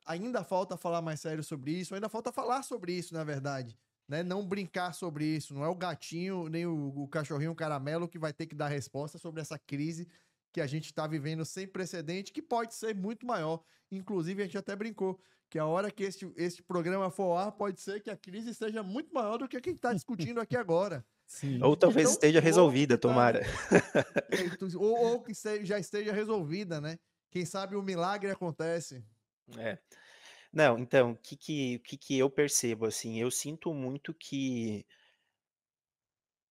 ainda falta falar mais sério sobre isso, ainda falta falar sobre isso, na verdade. Né? Não brincar sobre isso. Não é o gatinho nem o cachorrinho caramelo que vai ter que dar resposta sobre essa crise que a gente está vivendo sem precedente, que pode ser muito maior. Inclusive, a gente até brincou que a hora que este programa for ao ar, pode ser que a crise seja muito maior do que a que a gente está discutindo aqui agora. Sim. Ou De talvez tão esteja louco que resolvida, tá, né? tomara. Ou que já esteja resolvida, né? Quem sabe o milagre acontece. É. Não, então, o que eu percebo, assim, eu sinto muito que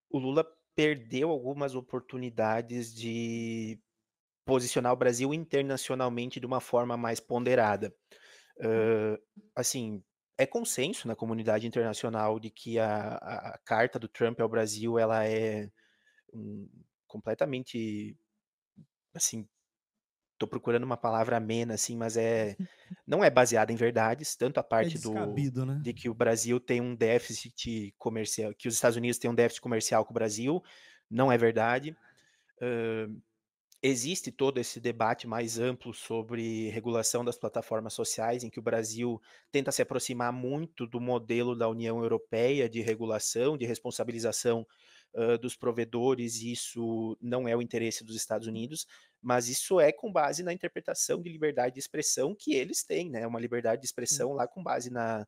o Lula perdeu algumas oportunidades de posicionar o Brasil internacionalmente de uma forma mais ponderada. Hã, assim, é consenso na comunidade internacional de que a carta do Trump ao Brasil, ela é, completamente, assim, tô procurando uma palavra amena, assim, mas não é baseada em verdades, tanto a É parte descabido, né? de que o Brasil tem um déficit comercial, que os Estados Unidos têm um déficit comercial com o Brasil, não é verdade. Existe todo esse debate mais amplo sobre regulação das plataformas sociais, em que o Brasil tenta se aproximar muito do modelo da União Europeia de regulação, de responsabilização, dos provedores, e isso não é o interesse dos Estados Unidos, mas isso é com base na interpretação de liberdade de expressão que eles têm, né, uma liberdade de expressão lá com base na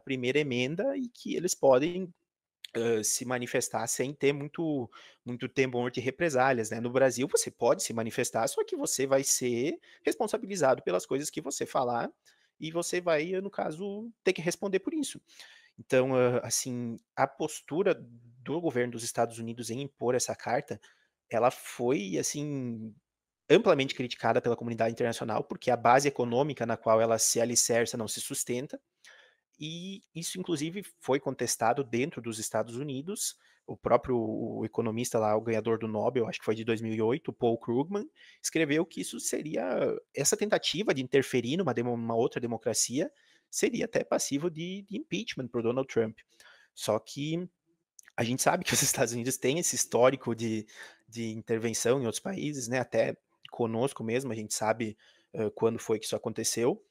primeira emenda, e que eles podem se manifestar sem ter muito temor de represálias, né. No Brasil você pode se manifestar, só que você vai ser responsabilizado pelas coisas que você falar, e você vai, no caso, ter que responder por isso. Então, assim, a postura do governo dos Estados Unidos em impor essa carta, ela foi, assim, amplamente criticada pela comunidade internacional, porque a base econômica na qual ela se alicerça não se sustenta, e isso inclusive foi contestado dentro dos Estados Unidos. O próprio o economista lá, o ganhador do Nobel, acho que foi de 2008, o Paul Krugman, escreveu que isso seria, essa tentativa de interferir numa outra democracia, seria até passível de impeachment para o Donald Trump. Só que a gente sabe que os Estados Unidos têm esse histórico de intervenção em outros países, né, até conosco mesmo, a gente sabe, quando foi que isso aconteceu.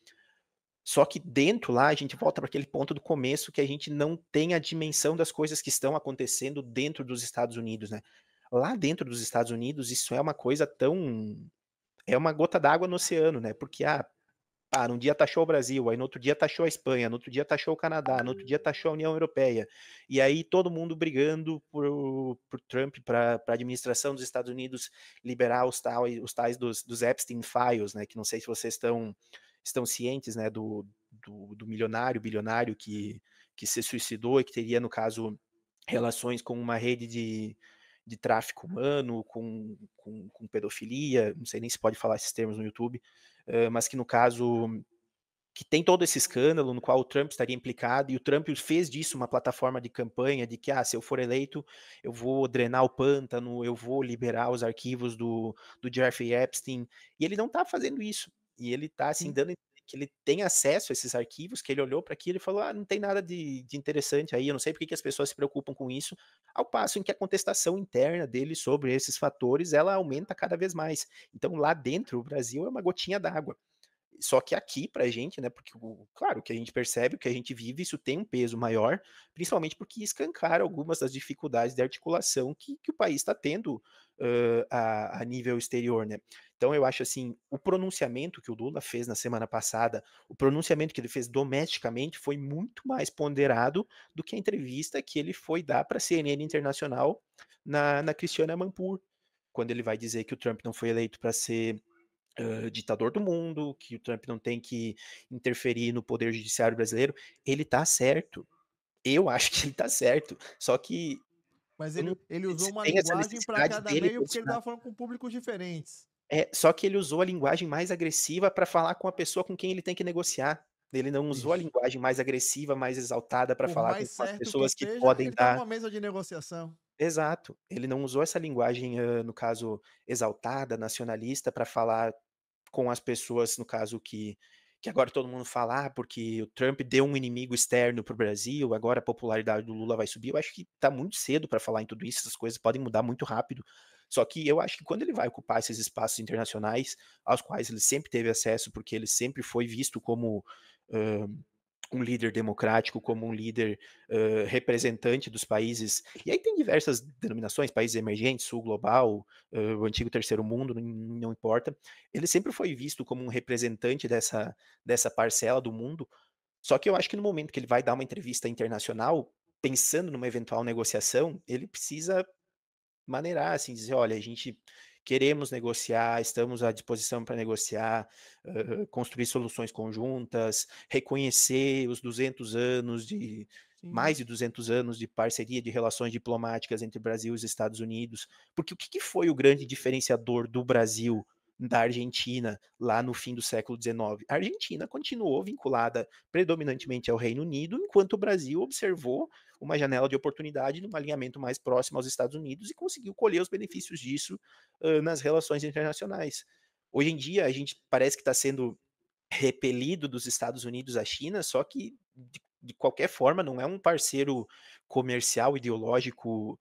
Só que dentro lá, a gente volta para aquele ponto do começo, que a gente não tem a dimensão das coisas que estão acontecendo dentro dos Estados Unidos, né. Lá dentro dos Estados Unidos, isso é uma coisa tão, é uma gota d'água no oceano, né, porque, num dia taxou o Brasil, aí no outro dia taxou a Espanha, no outro dia taxou o Canadá, no outro dia taxou a União Europeia, e aí todo mundo brigando por Trump, para a administração dos Estados Unidos liberar os tais dos Epstein Files, né, que não sei se vocês estão cientes, né, do milionário, bilionário que se suicidou e que teria, no caso, relações com uma rede de tráfico humano, com pedofilia, não sei nem se pode falar esses termos no YouTube, mas que no caso, que tem todo esse escândalo no qual o Trump estaria implicado, e o Trump fez disso uma plataforma de campanha de que, se eu for eleito, eu vou drenar o pântano, eu vou liberar os arquivos do Jeffrey Epstein, e ele não está fazendo isso. E ele está, assim, Sim. dando a entender que ele tem acesso a esses arquivos, que ele olhou para aquilo e falou: não tem nada de interessante aí, eu não sei por que as pessoas se preocupam com isso, ao passo em que a contestação interna dele sobre esses fatores, ela aumenta cada vez mais. Então lá dentro, o Brasil é uma gotinha d'água. Só que aqui pra gente, né, porque claro, o que a gente percebe, o que a gente vive, isso tem um peso maior, principalmente porque escancara algumas das dificuldades de articulação que o país está tendo, a nível exterior, né. Então eu acho, assim, o pronunciamento que o Lula fez na semana passada, o pronunciamento que ele fez domesticamente, foi muito mais ponderado do que a entrevista que ele foi dar pra CNN Internacional na Christiane Amanpour, quando ele vai dizer que o Trump não foi eleito para ser ditador do mundo, que o Trump não tem que interferir no poder judiciário brasileiro. Ele tá certo. Eu acho que ele tá certo. Só que Mas eu não ele sei usou se uma tem essa linguagem para necessidade cada dele meio porque ele posicionar. estava falando com públicos diferentes. Só que ele usou a linguagem mais agressiva para falar com a pessoa com quem ele tem que negociar. Ele não usou a Vixe. linguagem mais agressiva, mais exaltada para Por falar com mais as certo que pessoas que esteja, podem ele tá dar. numa mesa de negociação. Exato, ele não usou essa linguagem, no caso, exaltada, nacionalista, para falar com as pessoas, no caso, que agora todo mundo fala: "Ah, porque o Trump deu um inimigo externo para o Brasil, agora a popularidade do Lula vai subir". Eu acho que tá muito cedo para falar em tudo isso, essas coisas podem mudar muito rápido. Só que eu acho que quando ele vai ocupar esses espaços internacionais, aos quais ele sempre teve acesso, porque ele sempre foi visto como, hã um líder democrático, como um líder, representante dos países, e aí tem diversas denominações, países emergentes, sul global, o antigo terceiro mundo, não importa. Ele sempre foi visto como um representante dessa parcela do mundo, só que eu acho que no momento que ele vai dar uma entrevista internacional, pensando numa eventual negociação, ele precisa maneirar, assim, dizer: "Olha, a gente queremos negociar, estamos à disposição para negociar, construir soluções conjuntas, reconhecer os 200 anos de Sim, mais de 200 anos de parceria, de relações diplomáticas entre Brasil e os Estados Unidos". Porque o que que foi o grande diferenciador do Brasil da Argentina lá no fim do século XIX? A Argentina continuou vinculada predominantemente ao Reino Unido, enquanto o Brasil observou uma janela de oportunidade num alinhamento mais próximo aos Estados Unidos e conseguiu colher os benefícios disso, nas relações internacionais. Hoje em dia, a gente parece que está sendo repelido dos Estados Unidos à China, só que de qualquer forma não é um parceiro comercial, ideológico,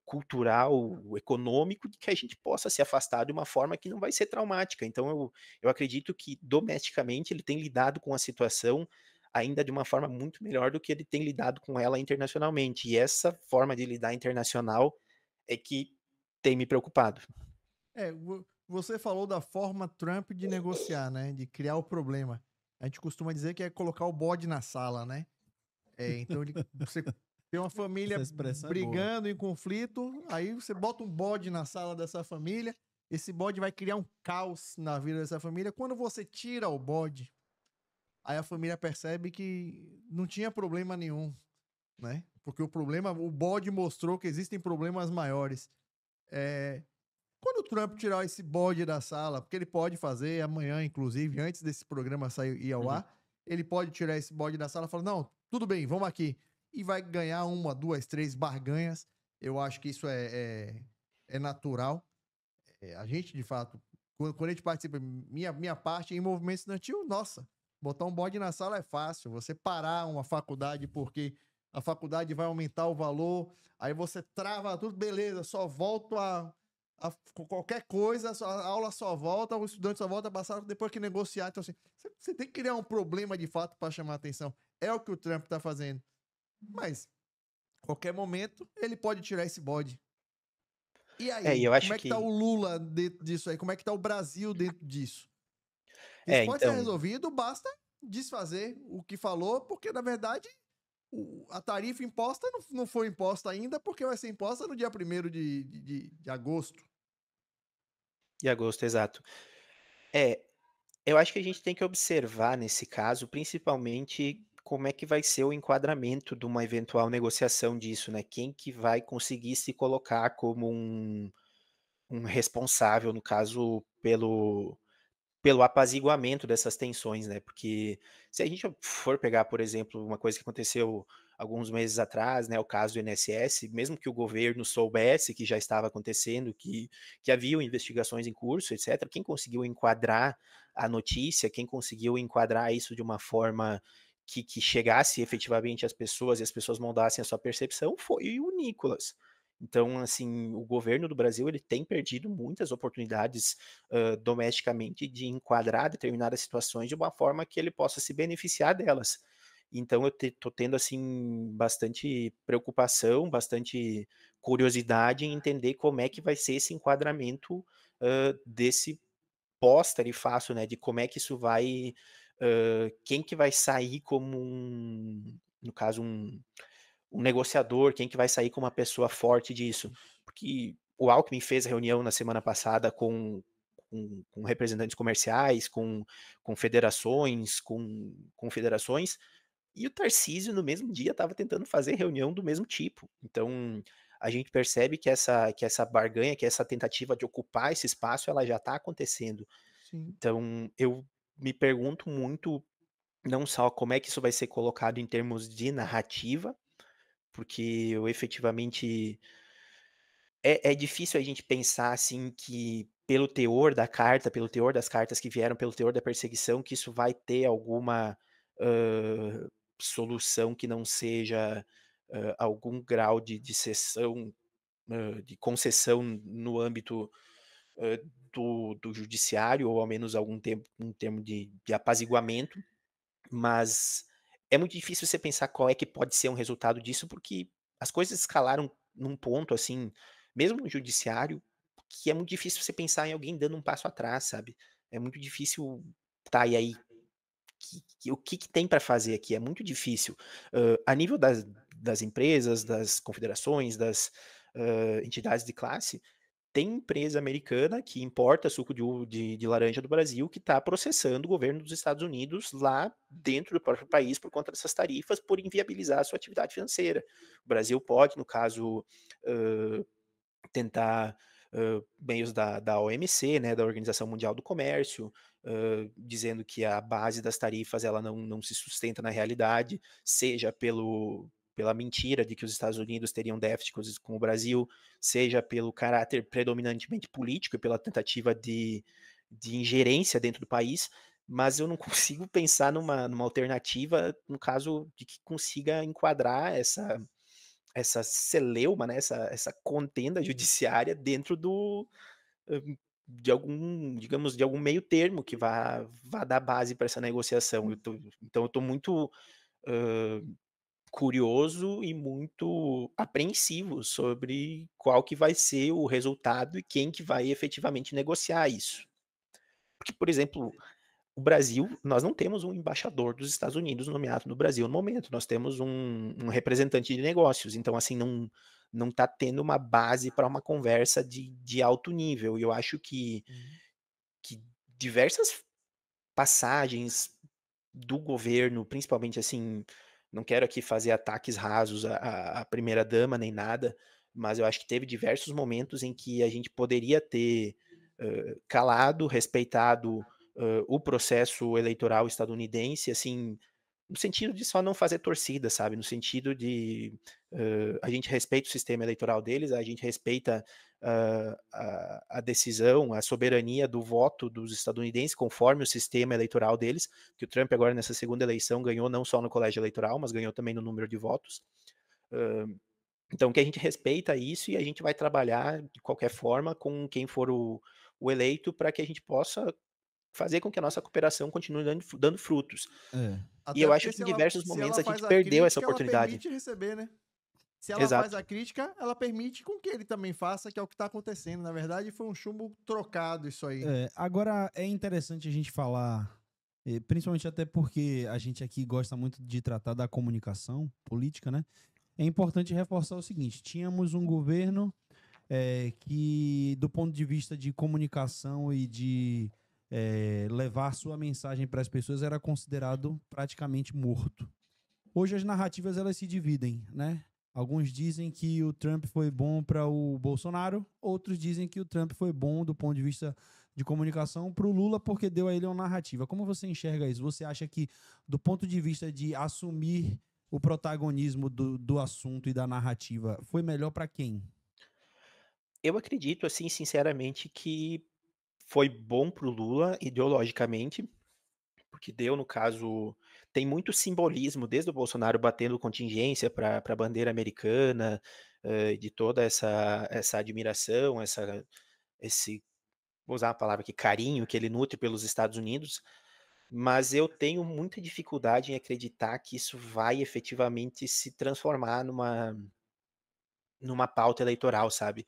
cultural, econômico, de que a gente possa se afastar de uma forma que não vai ser traumática. Então eu acredito que domesticamente ele tem lidado com a situação ainda de uma forma muito melhor do que ele tem lidado com ela internacionalmente. E essa forma de lidar internacional é que tem me preocupado. você falou da forma Trump de negociar, né, de criar o problema. A gente costuma dizer que é colocar o bode na sala, né. Então você tem uma família Essa expressão é boa. brigando em conflito, aí você bota um bode na sala dessa família, esse bode vai criar um caos na vida dessa família. Quando você tira o bode, aí a família percebe que não tinha problema nenhum, né, porque o bode mostrou que existem problemas maiores. Eh Quando o Trump tirar esse bode da sala, porque ele pode fazer amanhã, inclusive, antes desse programa sair ir ao Uhum. ar, ele pode tirar esse bode da sala e falar: não, tudo bem, vamos aqui. E vai ganhar uma, duas, três barganhas. Eu acho que isso é natural. A gente, de fato, quando a gente participa, minha parte em movimento estudantil, nossa, botar um bode na sala é fácil. Você parar uma faculdade porque a faculdade vai aumentar o valor, aí você trava tudo, beleza, só volto qualquer coisa, a aula só volta, o estudante só volta a passar depois que negociar. Então, assim, você tem que criar um problema de fato para chamar a atenção. É o que o Trump está fazendo. Mas, qualquer momento, ele pode tirar esse bode. E E aí, eu como acho é que tá que o Lula dentro disso aí? Como é que tá o Brasil dentro disso? Isso pode ser então, resolvido, basta desfazer o que falou, porque na verdade a tarifa imposta não foi imposta ainda, porque vai ser imposta no dia 1º de agosto. de agosto, exato. É, eu acho que a gente tem que observar nesse caso, principalmente, como é que vai ser o enquadramento de uma eventual negociação disso, né? Quem que vai conseguir se colocar como um responsável, no caso, pelo apaziguamento dessas tensões, né, porque se a gente for pegar, por exemplo, uma coisa que aconteceu alguns meses atrás, né, o caso do INSS, mesmo que o governo soubesse que já estava acontecendo, que haviam investigações em curso, etcétera, quem conseguiu enquadrar a notícia, quem conseguiu enquadrar isso de uma forma que chegasse efetivamente às pessoas e as pessoas moldassem a sua percepção, foi o Nicolas. Então, assim, o governo do Brasil, ele tem perdido muitas oportunidades domesticamente de enquadrar determinadas situações de uma forma que ele possa se beneficiar delas. Então eu estou tendo, assim, bastante preocupação, bastante curiosidade em entender como é que vai ser esse enquadramento, desse pós-tarifaço, né, de como é que isso vai, quem que vai sair como no caso, um negociador, quem que vai sair como uma pessoa forte disso. Porque o Alckmin fez a reunião na semana passada com representantes comerciais, com federações, com confederações, e o Tarcísio no mesmo dia estava tentando fazer reunião do mesmo tipo. Então, a gente percebe que essa barganha, que essa tentativa de ocupar esse espaço, ela já está acontecendo. Sim. Então, eu me pergunto muito, não só como é que isso vai ser colocado em termos de narrativa, porque eu efetivamente é difícil a gente pensar, assim, que pelo teor da carta, pelo teor das cartas que vieram, pelo teor da perseguição, que isso vai ter alguma, hã, solução que não seja, algum grau de cessão, de concessão no âmbito, hã, do judiciário ou ao menos algum tempo um termo de apaziguamento, mas é muito difícil você pensar qual é que pode ser um resultado disso, porque as coisas escalaram num ponto, assim, mesmo no judiciário, que é muito difícil você pensar em alguém dando um passo atrás, sabe. É muito difícil, tá, e aí, o que que tem para fazer aqui? É muito difícil. A nível das empresas, das confederações, das, entidades de classe, tem empresa americana que importa suco de laranja do Brasil, que está processando o governo dos Estados Unidos lá dentro do próprio país por conta dessas tarifas, por inviabilizar a sua atividade financeira. O Brasil pode, no caso, hã, tentar, meios da OMC, né, da Organização Mundial do Comércio, dizendo que a base das tarifas ela não se sustenta na realidade, seja pela mentira de que os Estados Unidos teriam déficit com o Brasil, seja pelo caráter predominantemente político e pela tentativa de ingerência dentro do país, mas eu não consigo pensar numa alternativa, no caso de que consiga enquadrar essa celeuma, né, essa contenda judiciária dentro hã, de algum, digamos, de algum meio termo que vá dar base para essa negociação. Então eu tô muito, hã, curioso e muito apreensivo sobre qual que vai ser o resultado e quem que vai efetivamente negociar isso. Porque, por exemplo, o Brasil, nós não temos um embaixador dos Estados Unidos nomeado no Brasil no momento, nós temos um representante de negócios, então assim, não tá tendo uma base para uma conversa de alto nível, e eu acho Sim. que diversas passagens do governo, principalmente assim, não quero aqui fazer ataques rasos à primeira-dama nem nada, mas eu acho que teve diversos momentos em que a gente poderia ter, calado, respeitado, o processo eleitoral estadunidense, assim, no sentido de só não fazer torcida, sabe, no sentido de, a gente respeita o sistema eleitoral deles, a gente respeita, a decisão, a soberania do voto dos estadunidenses conforme o sistema eleitoral deles, que o Trump agora nessa segunda eleição ganhou não só no colégio eleitoral, mas ganhou também no número de votos. Hã, então que a gente respeita isso e a gente vai trabalhar de qualquer forma com quem for o eleito para que a gente possa fazer com que a nossa cooperação continue dando frutos. É. E Até eu acho porque que em diversos se momentos ela a gente faz a perdeu essa crítica, ela oportunidade. permite receber, né? Se ela faz Exato. a crítica, ela permite com que ele também faça, que é o que tá acontecendo. Na verdade, foi um chumbo trocado isso aí. Agora é interessante a gente falar, principalmente até porque a gente aqui gosta muito de tratar da comunicação política, né? É importante reforçar o seguinte: tínhamos um governo que, do ponto de vista de comunicação e de levar sua mensagem para as pessoas, era considerado praticamente morto. Hoje as narrativas elas se dividem, né? Alguns dizem que o Trump foi bom para o Bolsonaro, outros dizem que o Trump foi bom do ponto de vista de comunicação para o Lula porque deu a ele uma narrativa. Como você enxerga isso? Você acha que, do ponto de vista de assumir o protagonismo do assunto e da narrativa, foi melhor para quem? Eu acredito, assim, sinceramente, que foi bom para o Lula ideologicamente, porque deu, no caso, tem muito simbolismo, desde o Bolsonaro batendo contingência para a bandeira americana, de toda essa admiração, esse, vou usar a palavra aqui, carinho que ele nutre pelos Estados Unidos, mas eu tenho muita dificuldade em acreditar que isso vai efetivamente se transformar numa pauta eleitoral, sabe.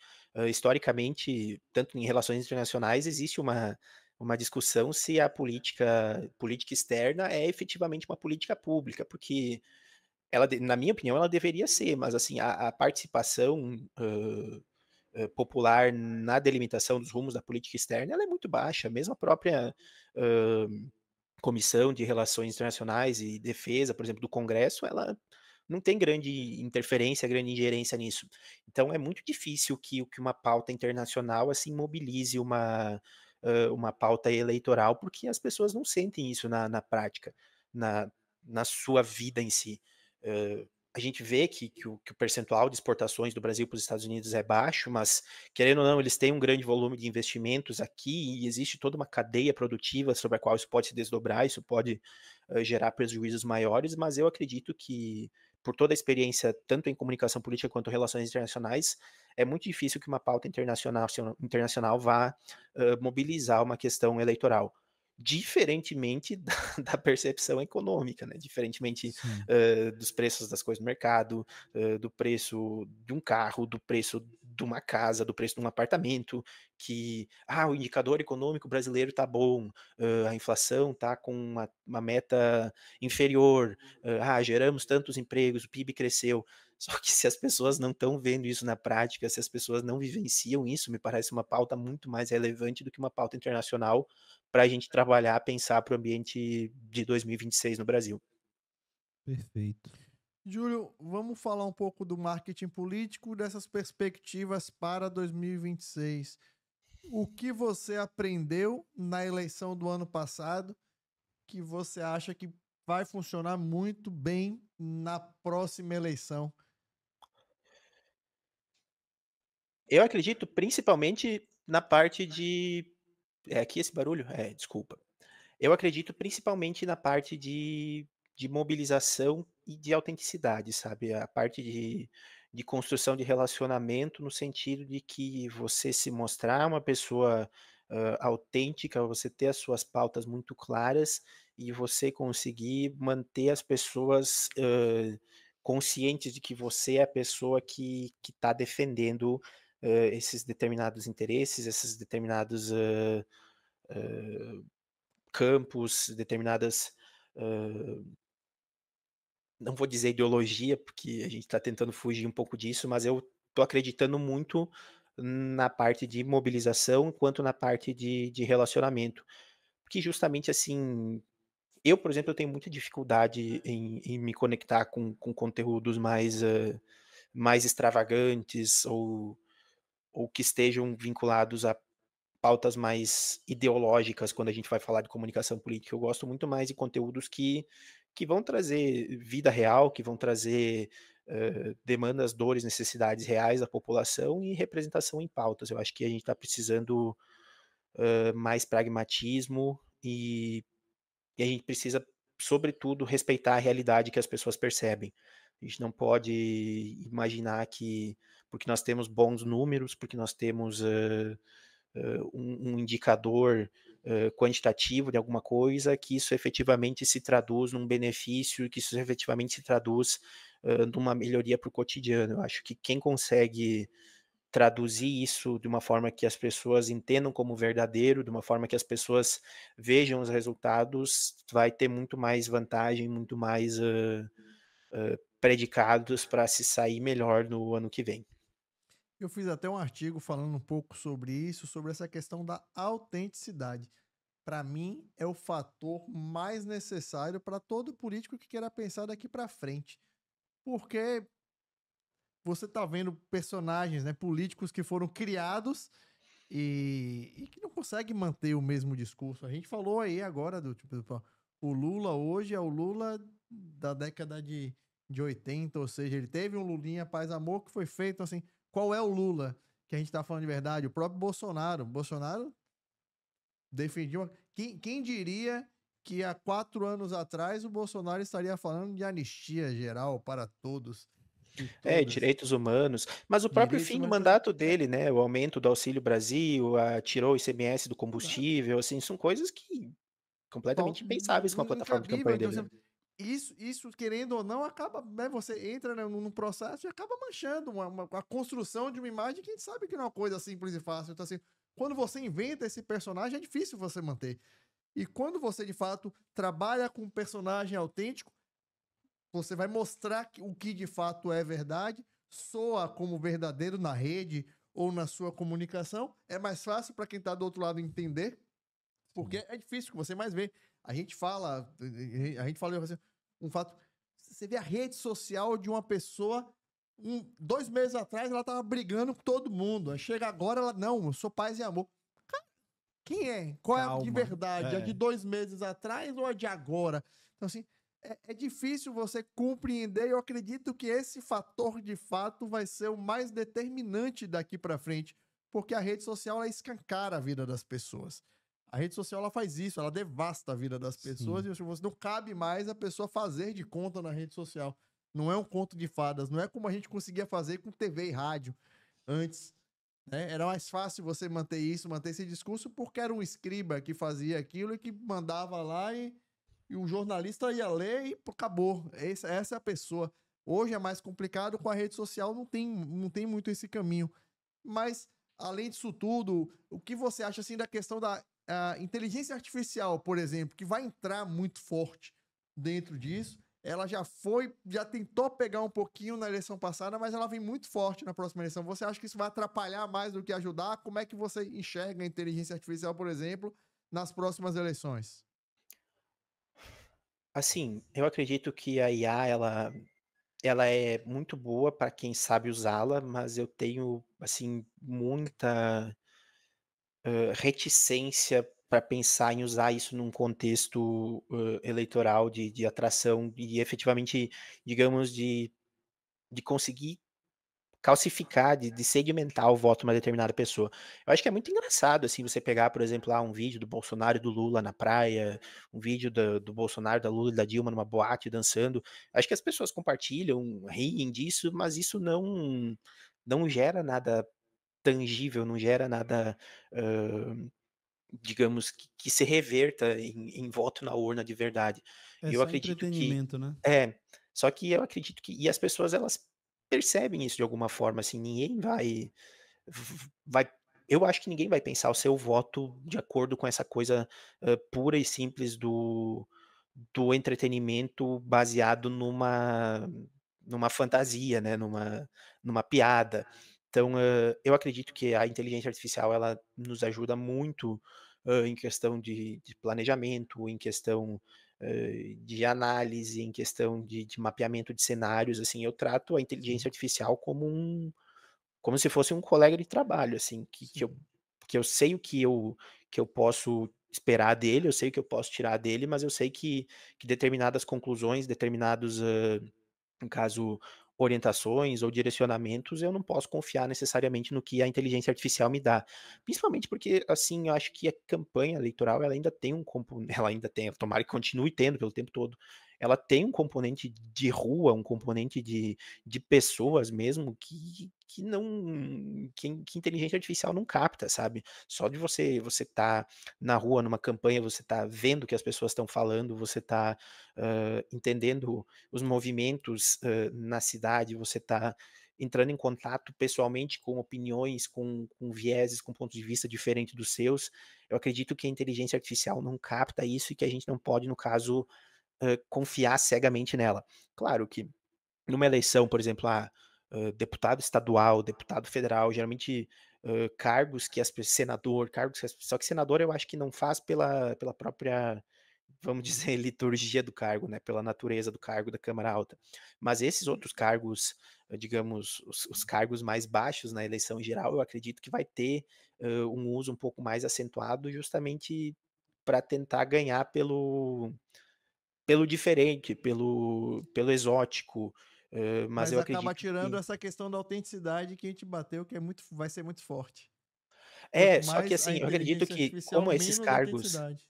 Historicamente, tanto em relações internacionais, existe uma discussão se a política externa é efetivamente uma política pública, porque na minha opinião, ela deveria ser, mas assim, a participação, popular na delimitação dos rumos da política externa, ela é muito baixa, mesmo a própria, hã, Comissão de Relações Internacionais e Defesa, por exemplo, do Congresso, ela não tem grande interferência, grande ingerência nisso. Então é muito difícil que uma pauta internacional, assim, mobilize uma pauta eleitoral, porque as pessoas não sentem isso na prática, na na sua vida em si. A gente vê que o percentual de exportações do Brasil para os Estados Unidos é baixo, mas, querendo ou não, eles têm um grande volume de investimentos aqui e existe toda uma cadeia produtiva sobre a qual isso pode se desdobrar, isso pode, gerar prejuízos maiores, mas eu acredito que, por toda a experiência, tanto em comunicação política quanto relações internacionais, é muito difícil que uma pauta internacional vá, mobilizar uma questão eleitoral. Diferentemente da percepção econômica, né, diferentemente, Sim. dos preços das coisas no mercado, do preço de um carro, do preço de uma casa, do preço de um apartamento, que, o indicador econômico brasileiro está bom, a inflação está com uma meta inferior, geramos tantos empregos, o PIB cresceu. Só que se as pessoas não estão vendo isso na prática, se as pessoas não vivenciam isso, me parece uma pauta muito mais relevante do que uma pauta internacional para a gente trabalhar, pensar para o ambiente de 2026 no Brasil. Perfeito. Júlio, vamos falar um pouco do marketing político, dessas perspectivas para 2026. O que você aprendeu na eleição do ano passado que você acha que vai funcionar muito bem na próxima eleição? Eu acredito principalmente na parte de é aqui esse barulho? É, desculpa. Eu acredito principalmente na parte de mobilização e de autenticidade, sabe, a parte de construção de relacionamento, no sentido de que você se mostrar uma pessoa, autêntica, você ter as suas pautas muito claras e você conseguir manter as pessoas, conscientes de que você é a pessoa que está defendendo, esses determinados interesses, esses determinados, campos, determinadas, hã, não vou dizer ideologia, porque a gente está tentando fugir um pouco disso, mas eu tô acreditando muito na parte de mobilização, quanto na parte de relacionamento. Porque justamente, assim, eu, por exemplo, eu tenho muita dificuldade em me conectar com conteúdos mais extravagantes ou que estejam vinculados a pautas mais ideológicas quando a gente vai falar de comunicação política. Eu gosto muito mais de conteúdos que vão trazer vida real, que vão trazer, demandas, dores, necessidades reais da população e representação em pautas. Eu acho que a gente está precisando, mais pragmatismo e a gente precisa, sobretudo, respeitar a realidade que as pessoas percebem. A gente não pode imaginar que, porque nós temos bons números, porque nós temos, um indicador, quantitativo de alguma coisa, que isso efetivamente se traduz num benefício, que isso efetivamente se traduz, numa melhoria para o cotidiano. Eu acho que quem consegue traduzir isso de uma forma que as pessoas entendam como verdadeiro, de uma forma que as pessoas vejam os resultados, vai ter muito mais vantagem, muito mais, predicados para se sair melhor no ano que vem. Eu fiz até um artigo falando um pouco sobre isso, sobre essa questão da autenticidade. Para mim, é o fator mais necessário para todo político que queira pensar daqui para frente. Porque você tá vendo personagens, né, políticos que foram criados e que não conseguem manter o mesmo discurso. A gente falou aí agora do tipo, o Lula hoje é o Lula da década de 80, ou seja, ele teve um Lulinha paz amor que foi feito assim. Qual é o Lula que a gente tá falando de verdade? O próprio Bolsonaro. Bolsonaro defendia uma... quem diria que há 4 anos atrás o Bolsonaro estaria falando de anistia geral para todos e É, todas. direitos humanos, mas o próprio Direitos fim do humanos. mandato dele, né, o aumento do Auxílio Brasil, tirou o ICMS do Exato. combustível, assim, são coisas que completamente impensáveis com uma plataforma de Incabível. campanha Então, dele, né. isso, querendo ou não, acaba, né, você entra, né, num processo e acaba manchando a construção de uma imagem que a gente sabe que não é uma coisa simples e fácil. Então, assim, quando você inventa esse personagem, é difícil você manter. E quando você, de fato, trabalha com um personagem autêntico, você vai mostrar o que de fato é verdade, soa como verdadeiro na rede ou na sua comunicação. É mais fácil para quem está do outro lado entender, porque é difícil que você mais vê. A gente fala assim, um fato. você vê a rede social de uma pessoa, 2 meses atrás ela tava brigando com todo mundo. Aí chega agora, ela, não, eu sou paz e amor. Quem é? Qual é a de Calma. verdade? A de 2 meses atrás ou a de agora? Então, assim, é difícil você compreender. Eu acredito que esse fator, de fato, vai ser o mais determinante daqui para frente, porque a rede social, ela escancara a vida das pessoas. A rede social, ela faz isso, ela devasta a vida das pessoas, Sim. e você não cabe mais a pessoa fazer de conta na rede social. Não é um conto de fadas, não é como a gente conseguia fazer com TV e rádio antes, né? Era mais fácil você manter isso, manter esse discurso, porque era um escriba que fazia aquilo e que mandava lá, e o jornalista ia ler e acabou. Essa é a pessoa. Hoje é mais complicado, com a rede social não tem muito esse caminho. Mas, além disso tudo, o que você acha assim da questão da inteligência artificial, por exemplo, que vai entrar muito forte dentro disso? Ela já tentou pegar um pouquinho na eleição passada, mas ela vem muito forte na próxima eleição. Você acha que isso vai atrapalhar mais do que ajudar? Como é que você enxerga a inteligência artificial, por exemplo, nas próximas eleições? Assim, eu acredito que a IA ela é muito boa para quem sabe usá-la, mas eu tenho, assim, muita, reticência para pensar em usar isso num contexto, eleitoral de atração e efetivamente, digamos, de conseguir calcificar, de sedimentar o voto de uma determinada pessoa. Eu acho que é muito engraçado, assim, você pegar, por exemplo, um vídeo do Bolsonaro e do Lula na praia, um vídeo do Bolsonaro, da Lula e da Dilma numa boate dançando. Acho que as pessoas compartilham, riem disso, mas isso não gera nada tangível, não gera nada, hã, digamos, que se reverta em voto na urna de verdade. É E eu só acredito que entretenimento, né? é, só que eu acredito que e as pessoas elas percebem isso de alguma forma, assim, ninguém vai eu acho que ninguém vai pensar o seu voto de acordo com essa coisa, pura e simples do entretenimento baseado numa fantasia, né, numa piada. Então, eu acredito que a inteligência artificial ela nos ajuda muito, em questão de planejamento, em questão, de análise, em questão de mapeamento de cenários, assim, eu trato a inteligência Sim, artificial como se fosse um colega de trabalho, assim, sim. que eu sei o que eu posso esperar dele, eu sei o que eu posso tirar dele, mas eu sei que determinadas conclusões, determinados, no caso, orientações ou direcionamentos, eu não posso confiar necessariamente no que a inteligência artificial me dá. Principalmente porque, assim, eu acho que a campanha eleitoral ela ainda tem um componente, ela ainda tem, tomara que continue tendo pelo tempo todo, ela tem um componente de rua, um componente de pessoas mesmo que não que inteligência artificial não capta, sabe. Só de você tá na rua numa campanha, você tá vendo o que as pessoas estão falando, você tá, entendendo os movimentos, na cidade, você está entrando em contato pessoalmente com opiniões, com vieses, com pontos de vista diferentes dos seus. Eu acredito que a inteligência artificial não capta isso e que a gente não pode, no caso, confiar cegamente nela. Claro que numa eleição, por exemplo, deputado estadual, deputado federal, geralmente, cargos que senador, cargos que só que senador eu acho que não faz pela própria, vamos dizer, liturgia do cargo, né, pela natureza do cargo da Câmara Alta. Mas esses outros cargos, digamos, os cargos mais baixos na eleição em geral, eu acredito que vai ter, um uso um pouco mais acentuado justamente para tentar ganhar pelo diferente, pelo exótico, mas Mas eu acaba acredito tirando que essa questão da autenticidade que a gente bateu, que vai ser muito forte. Quanto só que mais a assim, eu acredito inteligência que artificial, menos autenticidade.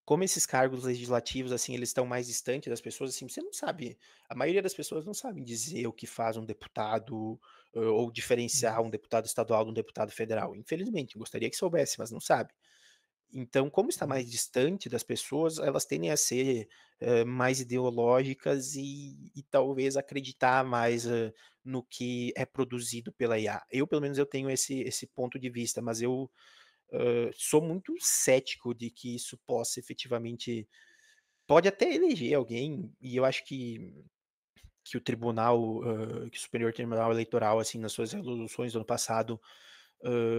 como esses cargos legislativos, assim, eles estão mais distantes das pessoas, assim, você não sabe a maioria das pessoas não sabem dizer o que faz um deputado, ou diferenciar Uhum. um deputado estadual de um deputado federal. Infelizmente, gostaria que soubesse, mas não sabe. Então, como está Sim. mais distante das pessoas, elas tendem a ser, mais ideológicas e talvez acreditar mais, no que é produzido pela IA. Eu, pelo menos, eu tenho esse ponto de vista, mas eu, sou muito cético de que isso possa efetivamente pode até eleger alguém, e eu acho que o Superior Tribunal Eleitoral, assim, nas suas resoluções do ano passado,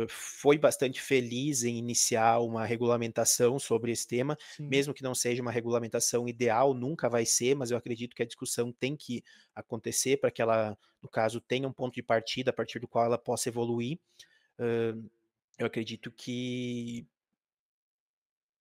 foi bastante feliz em iniciar uma regulamentação sobre esse tema, Sim. mesmo que não seja uma regulamentação ideal, nunca vai ser, mas eu acredito que a discussão tem que acontecer para que ela, no caso, tenha um ponto de partida a partir do qual ela possa evoluir. Hã, eu acredito que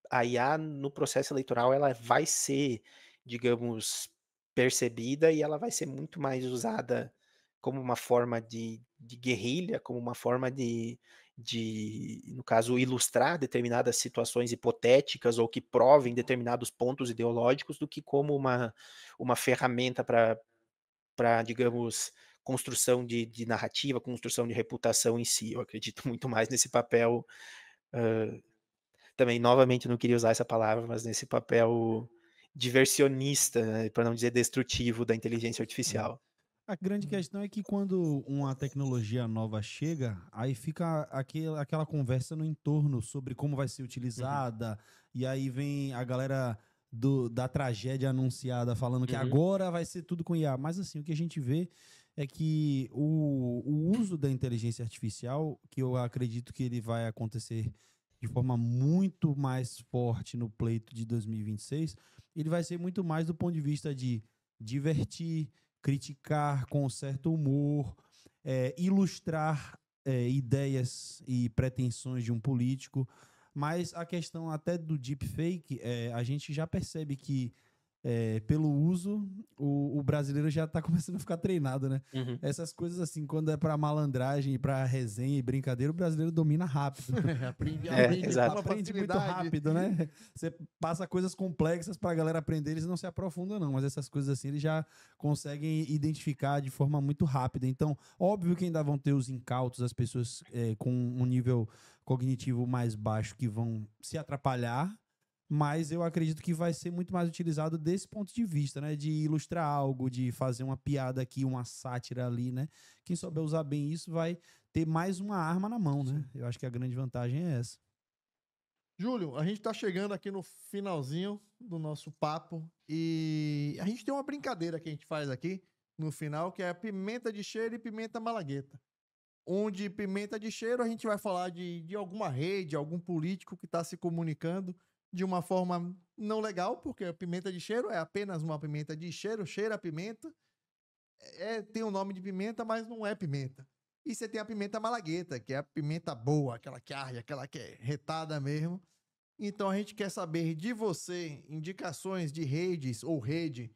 a IA no processo eleitoral ela vai ser, digamos, percebida e ela vai ser muito mais usada como uma forma de guerrilha, como uma forma no caso, ilustrar determinadas situações hipotéticas ou que provem determinados pontos ideológicos, do que como uma ferramenta para, digamos, construção de narrativa, construção de reputação em si. Eu acredito muito mais nesse papel, hã também, novamente, não queria usar essa palavra, mas nesse papel diversionista, né, pra não dizer destrutivo da inteligência É. artificial. A grande questão é que quando uma tecnologia nova chega, aí fica aquela conversa no entorno sobre como vai ser Uhum, utilizada, e aí vem a galera da tragédia anunciada falando que uhum, agora vai ser tudo com IA. Mas assim, o que a gente vê é que o uso da inteligência artificial, que eu acredito que ele vai acontecer de forma muito mais forte no pleito de 2026, ele vai ser muito mais do ponto de vista de divertir, criticar com certo humor, ilustrar ideias e pretensões de um político, mas a questão até do deepfake, a gente já percebe que pelo uso, o brasileiro já está começando a ficar treinado, né? uhum. Essas coisas assim, quando é para malandragem, para resenha e brincadeira, o brasileiro domina rápido. Aprende, É, aprende com exato. uma Aprende muito facilidade. rápido, né? Você passa coisas complexas para a galera aprender, eles não se aprofundam, não, mas essas coisas assim eles já conseguem identificar de forma muito rápida. Então, óbvio que ainda vão ter os incautos, as pessoas com um nível cognitivo mais baixo que vão se atrapalhar, mas eu acredito que vai ser muito mais utilizado desse ponto de vista, né? De ilustrar algo, de fazer uma piada aqui, uma sátira ali, né? Quem souber usar bem isso vai ter mais uma arma na mão, né? Sim. Eu acho que a grande vantagem é essa. Júlio, a gente tá chegando aqui no finalzinho do nosso papo e a gente tem uma brincadeira que a gente faz aqui no final, que é a pimenta de cheiro e pimenta malagueta. Onde pimenta de cheiro a gente vai falar de alguma rede, algum político que está se comunicando de uma forma não legal, porque a pimenta de cheiro é apenas uma pimenta de cheiro, cheira a pimenta, tem o nome de pimenta, mas não é pimenta. E você tem a pimenta malagueta, que é a pimenta boa, aquela que arde, aquela que é retada mesmo. Então a gente quer saber de você indicações de redes ou rede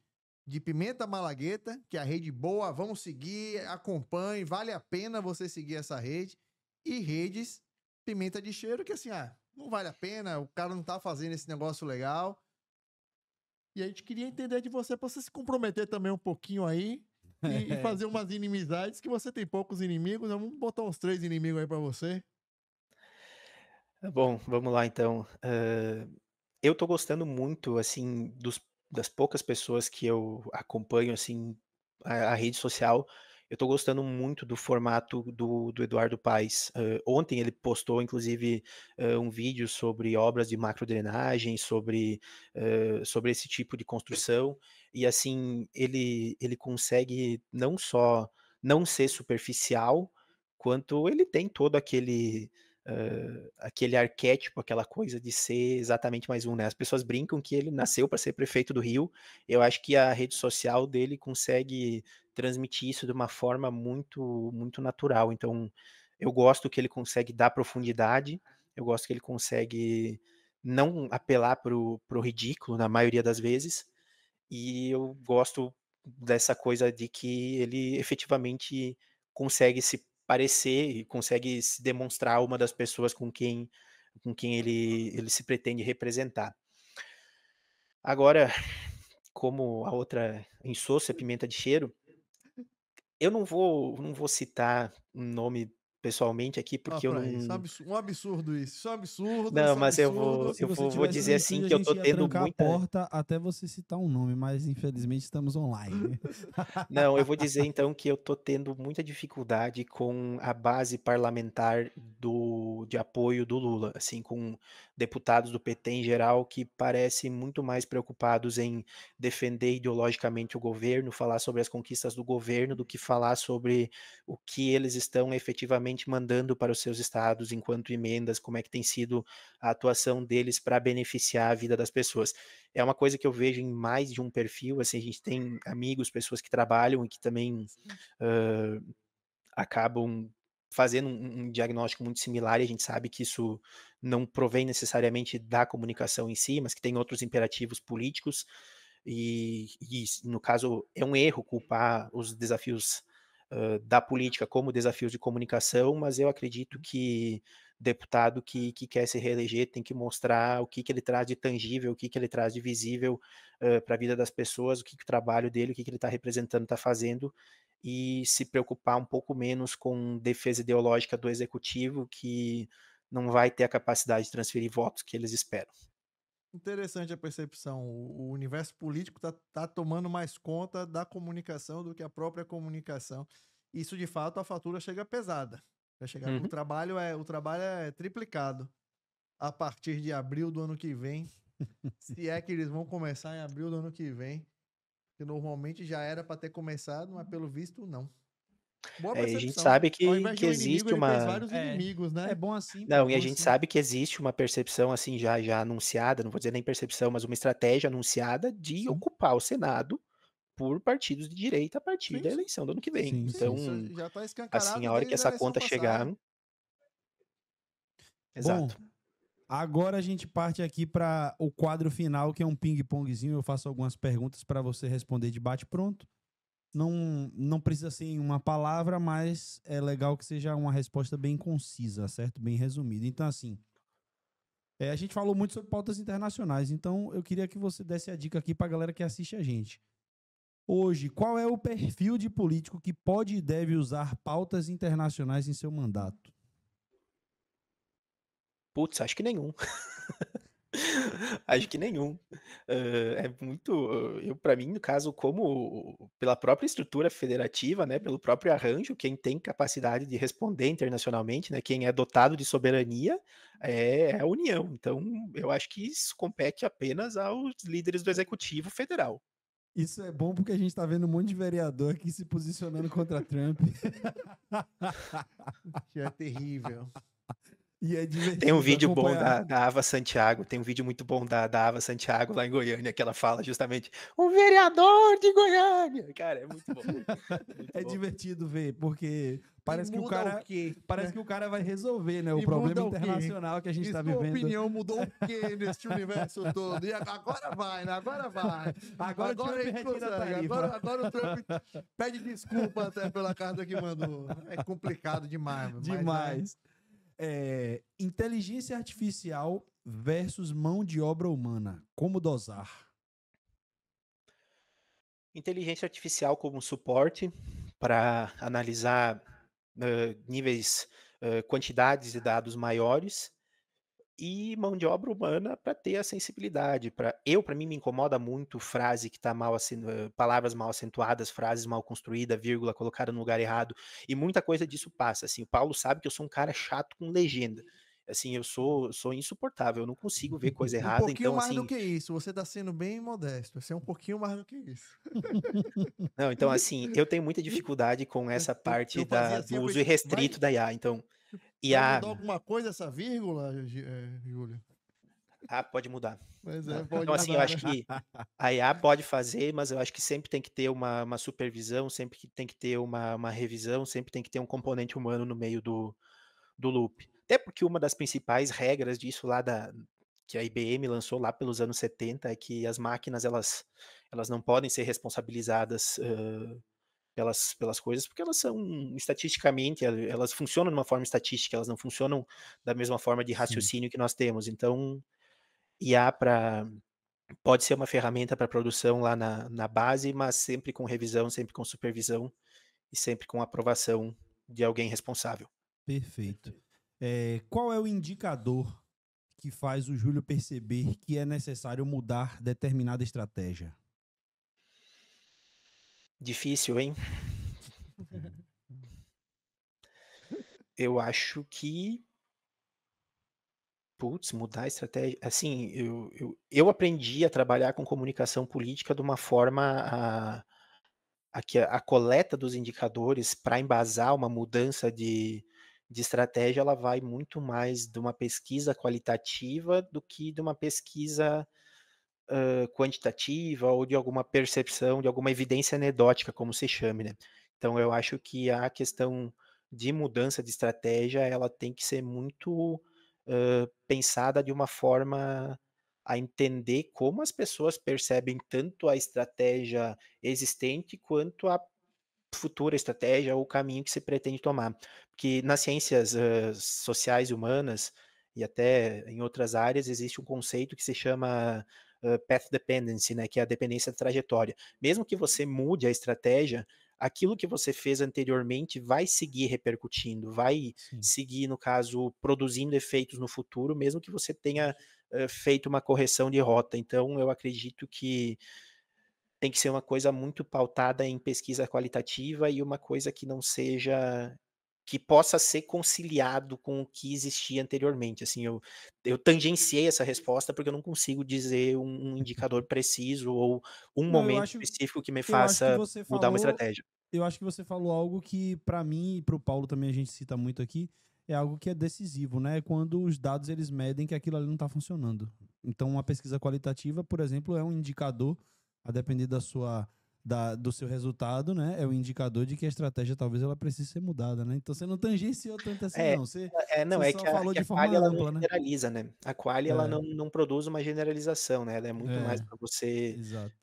de pimenta malagueta, que é a rede boa, vamos seguir, acompanhe, vale a pena você seguir essa rede. E redes pimenta de cheiro, que assim, não vale a pena, o cara não tá fazendo esse negócio legal. E a gente queria entender de você, pra você se comprometer também um pouquinho aí e fazer umas inimizades, que você tem poucos inimigos, né? Vamos botar uns 3 inimigos aí pra você. Tá bom, vamos lá então. Eu tô gostando muito, assim, das poucas pessoas que eu acompanho, assim, a rede social, eu tô gostando muito do formato do Eduardo Paes. Ontem ele postou inclusive, um vídeo sobre obras de macrodrenagem, sobre esse tipo de construção, e assim, ele consegue não só não ser superficial, quanto ele tem todo aquele arquétipo, aquela coisa de ser exatamente mais um, né. As pessoas brincam que ele nasceu para ser prefeito do Rio. Eu acho que a rede social dele consegue transmitir isso de uma forma muito natural. Então, eu gosto que ele consegue dar profundidade, eu gosto que ele consegue não apelar para o ridículo na maioria das vezes, e eu gosto dessa coisa de que ele efetivamente consegue se parecer e consegue se demonstrar uma das pessoas com quem ele se pretende representar. Agora, como a outra insossa é pimenta de cheiro, eu não vou citar um nome pessoalmente aqui, Ó, porque eu pra isso, não um absurdo isso. Isso é um absurdo, não, isso é um mas eu absurdo. vou Se eu você vou vou tivesse no dizer estúdio, assim a que eu tô gente ia tendo trancar a muita porta até você citar um nome, mas infelizmente estamos online. não, eu vou dizer então que eu tô tendo muita dificuldade com a base parlamentar de apoio do Lula, assim, com deputados do PT em geral que parecem muito mais preocupados em defender ideologicamente o governo, falar sobre as conquistas do governo, do que falar sobre o que eles estão efetivamente efetivamente mandando para os seus estados enquanto emendas, como é que tem sido a atuação deles para beneficiar a vida das pessoas. É uma coisa que eu vejo em mais de um perfil, assim, a gente tem amigos, pessoas que trabalham e que também, hã, acabam fazendo um diagnóstico muito similar, e a gente sabe que isso não provém necessariamente da comunicação em si, mas que tem outros imperativos políticos, e no caso é um erro culpar os desafios, da política como desafios de comunicação, mas eu acredito que deputado que quer se reeleger tem que mostrar o que ele traz de tangível, o que ele traz de visível, para a vida das pessoas, o que o trabalho dele, o que ele está representando, está fazendo, e se preocupar um pouco menos com defesa ideológica do executivo, que não vai ter a capacidade de transferir votos que eles esperam. Interessante a percepção. O universo político tá tomando mais conta da comunicação do que a própria comunicação. Isso, de fato, a fatura chega pesada. Vai chegar, Uhum. o trabalho é triplicado a partir de abril do ano que vem. Se é que eles vão começar em abril do ano que vem, que normalmente já era para ter começado, mas pelo visto não. Boa É, e a gente percepção. sabe Ao que invés de que um inimigo, existe ele fez uma vários É, inimigos, é né? bom assim, pô, é não, e a bom gente assim. sabe que existe uma percepção, assim, já anunciada, não vou dizer nem percepção, mas uma estratégia anunciada de Sim, ocupar o Senado por partidos de direita a partir Sim, da sim, eleição do ano que vem. sim, sim. sim. Isso Então, já tá assim, escancarado a hora que desde a essa eleição conta chegar. passada. Bom, Exato. agora a gente parte aqui para o quadro final, que é um ping-pongzinho. Eu faço algumas perguntas para você responder de bate-pronto. Não precisa ser em uma palavra, mas é legal que seja uma resposta bem concisa, certo? Bem resumida. Então, assim, a gente falou muito sobre pautas internacionais, então eu queria que você desse a dica aqui para a galera que assiste a gente. Hoje, qual é o perfil de político que pode e deve usar pautas internacionais em seu mandato? Putz, acho que nenhum. Acho que nenhum. É muito, eu para mim, no caso, como pela própria estrutura federativa, né, pelo próprio arranjo, quem tem capacidade de responder internacionalmente, né, quem é dotado de soberania é a União. Então, eu acho que isso compete apenas aos líderes do executivo federal. Isso é bom porque a gente tá vendo um monte de vereador aqui se posicionando contra Trump. Que é terrível. E é Tem um divertido vídeo bom acompanhar. da Ava Santiago, tem um vídeo muito bom da Ava Santiago lá em Goiânia, que ela fala justamente: "O vereador de Goiânia". Cara, é muito bom, muito É bom. divertido ver, porque E parece que o muda o cara, quê, parece né? que o cara vai resolver, né, o E problema muda o quê? internacional que a gente E tá sua vivendo. opinião mudou o quê neste universo todo? E agora vai, né? Agora vai. Agora o Trump a gente retira a consegue. tarifa. Agora o Trump pede desculpa até pela carta que mandou. É complicado demais, mas é. Demais. Inteligência artificial versus mão de obra humana. Como dosar? Inteligência artificial como suporte para analisar, níveis, quantidades de dados maiores, e mão de obra humana para ter a sensibilidade, para mim me incomoda muito frase que está palavras mal acentuadas, frases mal construídas, vírgula colocada no lugar errado, e muita coisa disso passa, assim, o Paulo sabe que eu sou um cara chato com legenda, assim, eu sou insuportável, eu não consigo ver coisa Um errada, pouquinho então mais do assim. que isso. Você tá sendo bem modesto. Você é um pouquinho mais do que isso. Não, então assim, eu tenho muita dificuldade com essa parte Eu fazia assim, do eu uso falei, irrestrito da IA, então, vai IA mudar alguma coisa essa vírgula, Júlio? pode mudar. Mas Né. é, pode Então assim, eu mudar, acho né? que a IA pode fazer, mas eu acho que sempre tem que ter uma supervisão, sempre que tem que ter uma revisão, sempre tem que ter um componente humano no meio do loop. Até porque uma das principais regras disso lá que a IBM lançou lá pelos anos 70 é que as máquinas elas não podem ser responsabilizadas, pelas coisas, porque elas são estatisticamente, elas funcionam de uma forma estatística, elas não funcionam da mesma forma de Sim, raciocínio que nós temos. Então, IA pode ser uma ferramenta para produção lá na base, mas sempre com revisão, sempre com supervisão e sempre com aprovação de alguém responsável. perfeito. Qual é o indicador que faz o Júlio perceber que é necessário mudar determinada estratégia? Difícil, hein? Eu acho que, putz, mudar a estratégia, assim, eu aprendi a trabalhar com comunicação política de uma forma a que a coleta dos indicadores para embasar uma mudança de estratégia, ela vai muito mais de uma pesquisa qualitativa do que de uma pesquisa quantitativa ou de alguma percepção, de alguma evidência anedótica, como se chame, né. Então eu acho que a questão de mudança de estratégia, ela tem que ser muito, pensada de uma forma a entender como as pessoas percebem tanto a estratégia existente, quanto a futura estratégia ou o caminho que se pretende tomar. Porque nas ciências, sociais e humanas, e até em outras áreas, existe um conceito que se chama, path dependency, né, que é a dependência da trajetória. Mesmo que você mude a estratégia, aquilo que você fez anteriormente vai seguir repercutindo, vai Sim. seguir, no caso, produzindo efeitos no futuro, mesmo que você tenha, feito uma correção de rota. Então eu acredito que tem que ser uma coisa muito pautada em pesquisa qualitativa e uma coisa que não seja que possa ser conciliado com o que existia anteriormente, assim, eu tangenciei essa resposta, porque eu não consigo dizer um indicador preciso ou um Não, momento específico que me eu acho que faça você mudar uma falou estratégia. eu acho que você falou algo que para mim e para o Paulo também a gente cita muito aqui, é algo que é decisivo, né? Quando os dados eles medem que aquilo ali não está funcionando. Então, uma pesquisa qualitativa, por exemplo, é um indicador, a depender do seu resultado, né? É um indicador de que a estratégia talvez ela precise ser mudada, né? Então, você não tangenciou tanto assim, É, não. Você, não, você é só falou que de a forma qualy ela não ampla, né? generaliza, né, a qualy ela É, não produz uma generalização, né, ela é muito mais é, para você exato.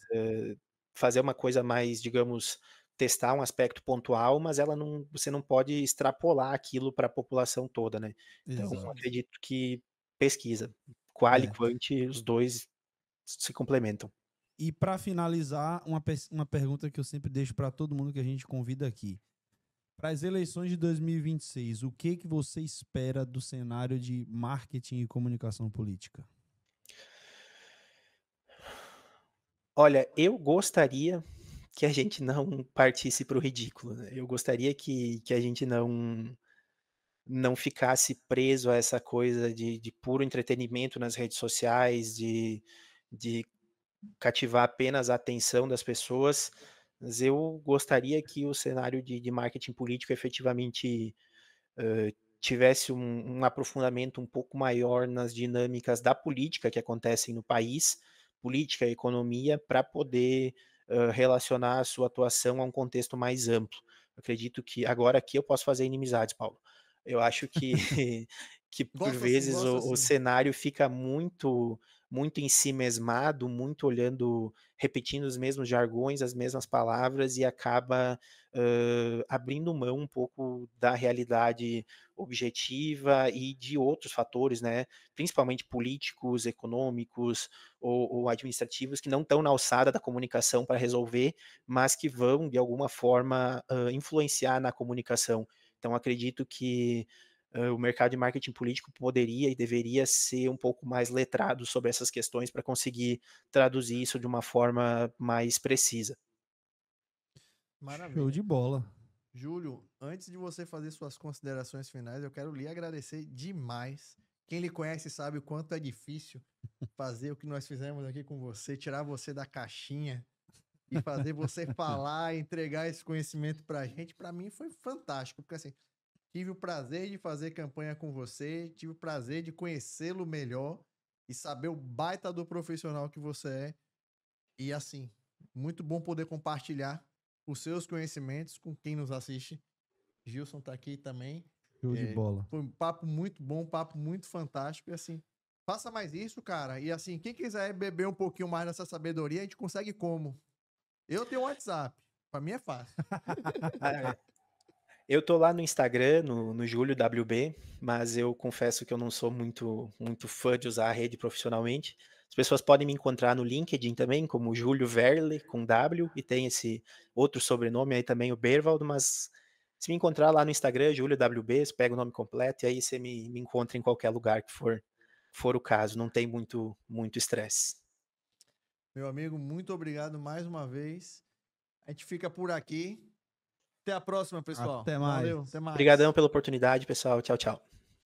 fazer uma coisa mais, digamos, testar um aspecto pontual, mas ela não você não pode extrapolar aquilo para a população toda, né. Então eu Exato. acredito que pesquisa, qual e É. quant, os 2 se complementam. E para finalizar, uma pergunta que eu sempre deixo para todo mundo que a gente convida aqui. Para as eleições de 2026, o que você espera do cenário de marketing e comunicação política? Olha, eu gostaria que a gente não partisse para o ridículo, né, eu gostaria que a gente não ficasse preso a essa coisa de puro entretenimento nas redes sociais, de cativar apenas a atenção das pessoas, mas eu gostaria que o cenário de marketing político efetivamente, tivesse um aprofundamento um pouco maior nas dinâmicas da política que acontecem no país, política e economia, para poder, relacionar a sua atuação a um contexto mais amplo. Acredito que agora aqui eu posso fazer inimizades, Paulo. Eu acho que que por Gosto assim, vezes gosto o assim. cenário fica muito em si mesmado, muito olhando repetindo os mesmos jargões, as mesmas palavras e acaba, abrindo mão um pouco da realidade objetiva e de outros fatores, né, principalmente políticos, econômicos ou administrativos que não estão na alçada da comunicação para resolver, mas que vão de alguma forma, influenciar na comunicação. Então acredito que, o mercado de marketing político poderia e deveria ser um pouco mais letrado sobre essas questões para conseguir traduzir isso de uma forma mais precisa. Show Maravilha. de bola. Júlio, antes de você fazer suas considerações finais, eu quero lhe agradecer demais. Quem lhe conhece sabe o quanto é difícil fazer o que nós fizemos aqui com você, tirar você da caixinha e fazer você falar, entregar esse conhecimento pra gente. Pra mim foi fantástico, porque assim, tive o prazer de fazer campanha com você, tive o prazer de conhecê-lo melhor e saber o baita do profissional que você é. E assim, muito bom poder compartilhar os seus conhecimentos com quem nos assiste. Gilson tá aqui também. Show de bola. Foi um papo muito bom, um papo muito fantástico. E assim, faça mais isso, cara. E assim, quem quiser beber um pouquinho mais dessa sabedoria, a gente consegue como? Eu tenho um WhatsApp. Pra mim é fácil. Ah, é. Eu tô lá no Instagram, no Júlio WB, mas eu confesso que eu não sou muito fã de usar a rede profissionalmente. As pessoas podem me encontrar no LinkedIn também, como Júlio Verle, com W, e tem esse outro sobrenome aí também, o Bervaldo, mas se me encontrar lá no Instagram, Júlio WB, você pega o nome completo e aí você me encontra em qualquer lugar que for o caso, não tem muito estresse. Meu amigo, muito obrigado mais uma vez. A gente fica por aqui. Até a próxima, pessoal. Até mais. Valeu, até Obrigadão mais. pela oportunidade, pessoal. Tchau, tchau.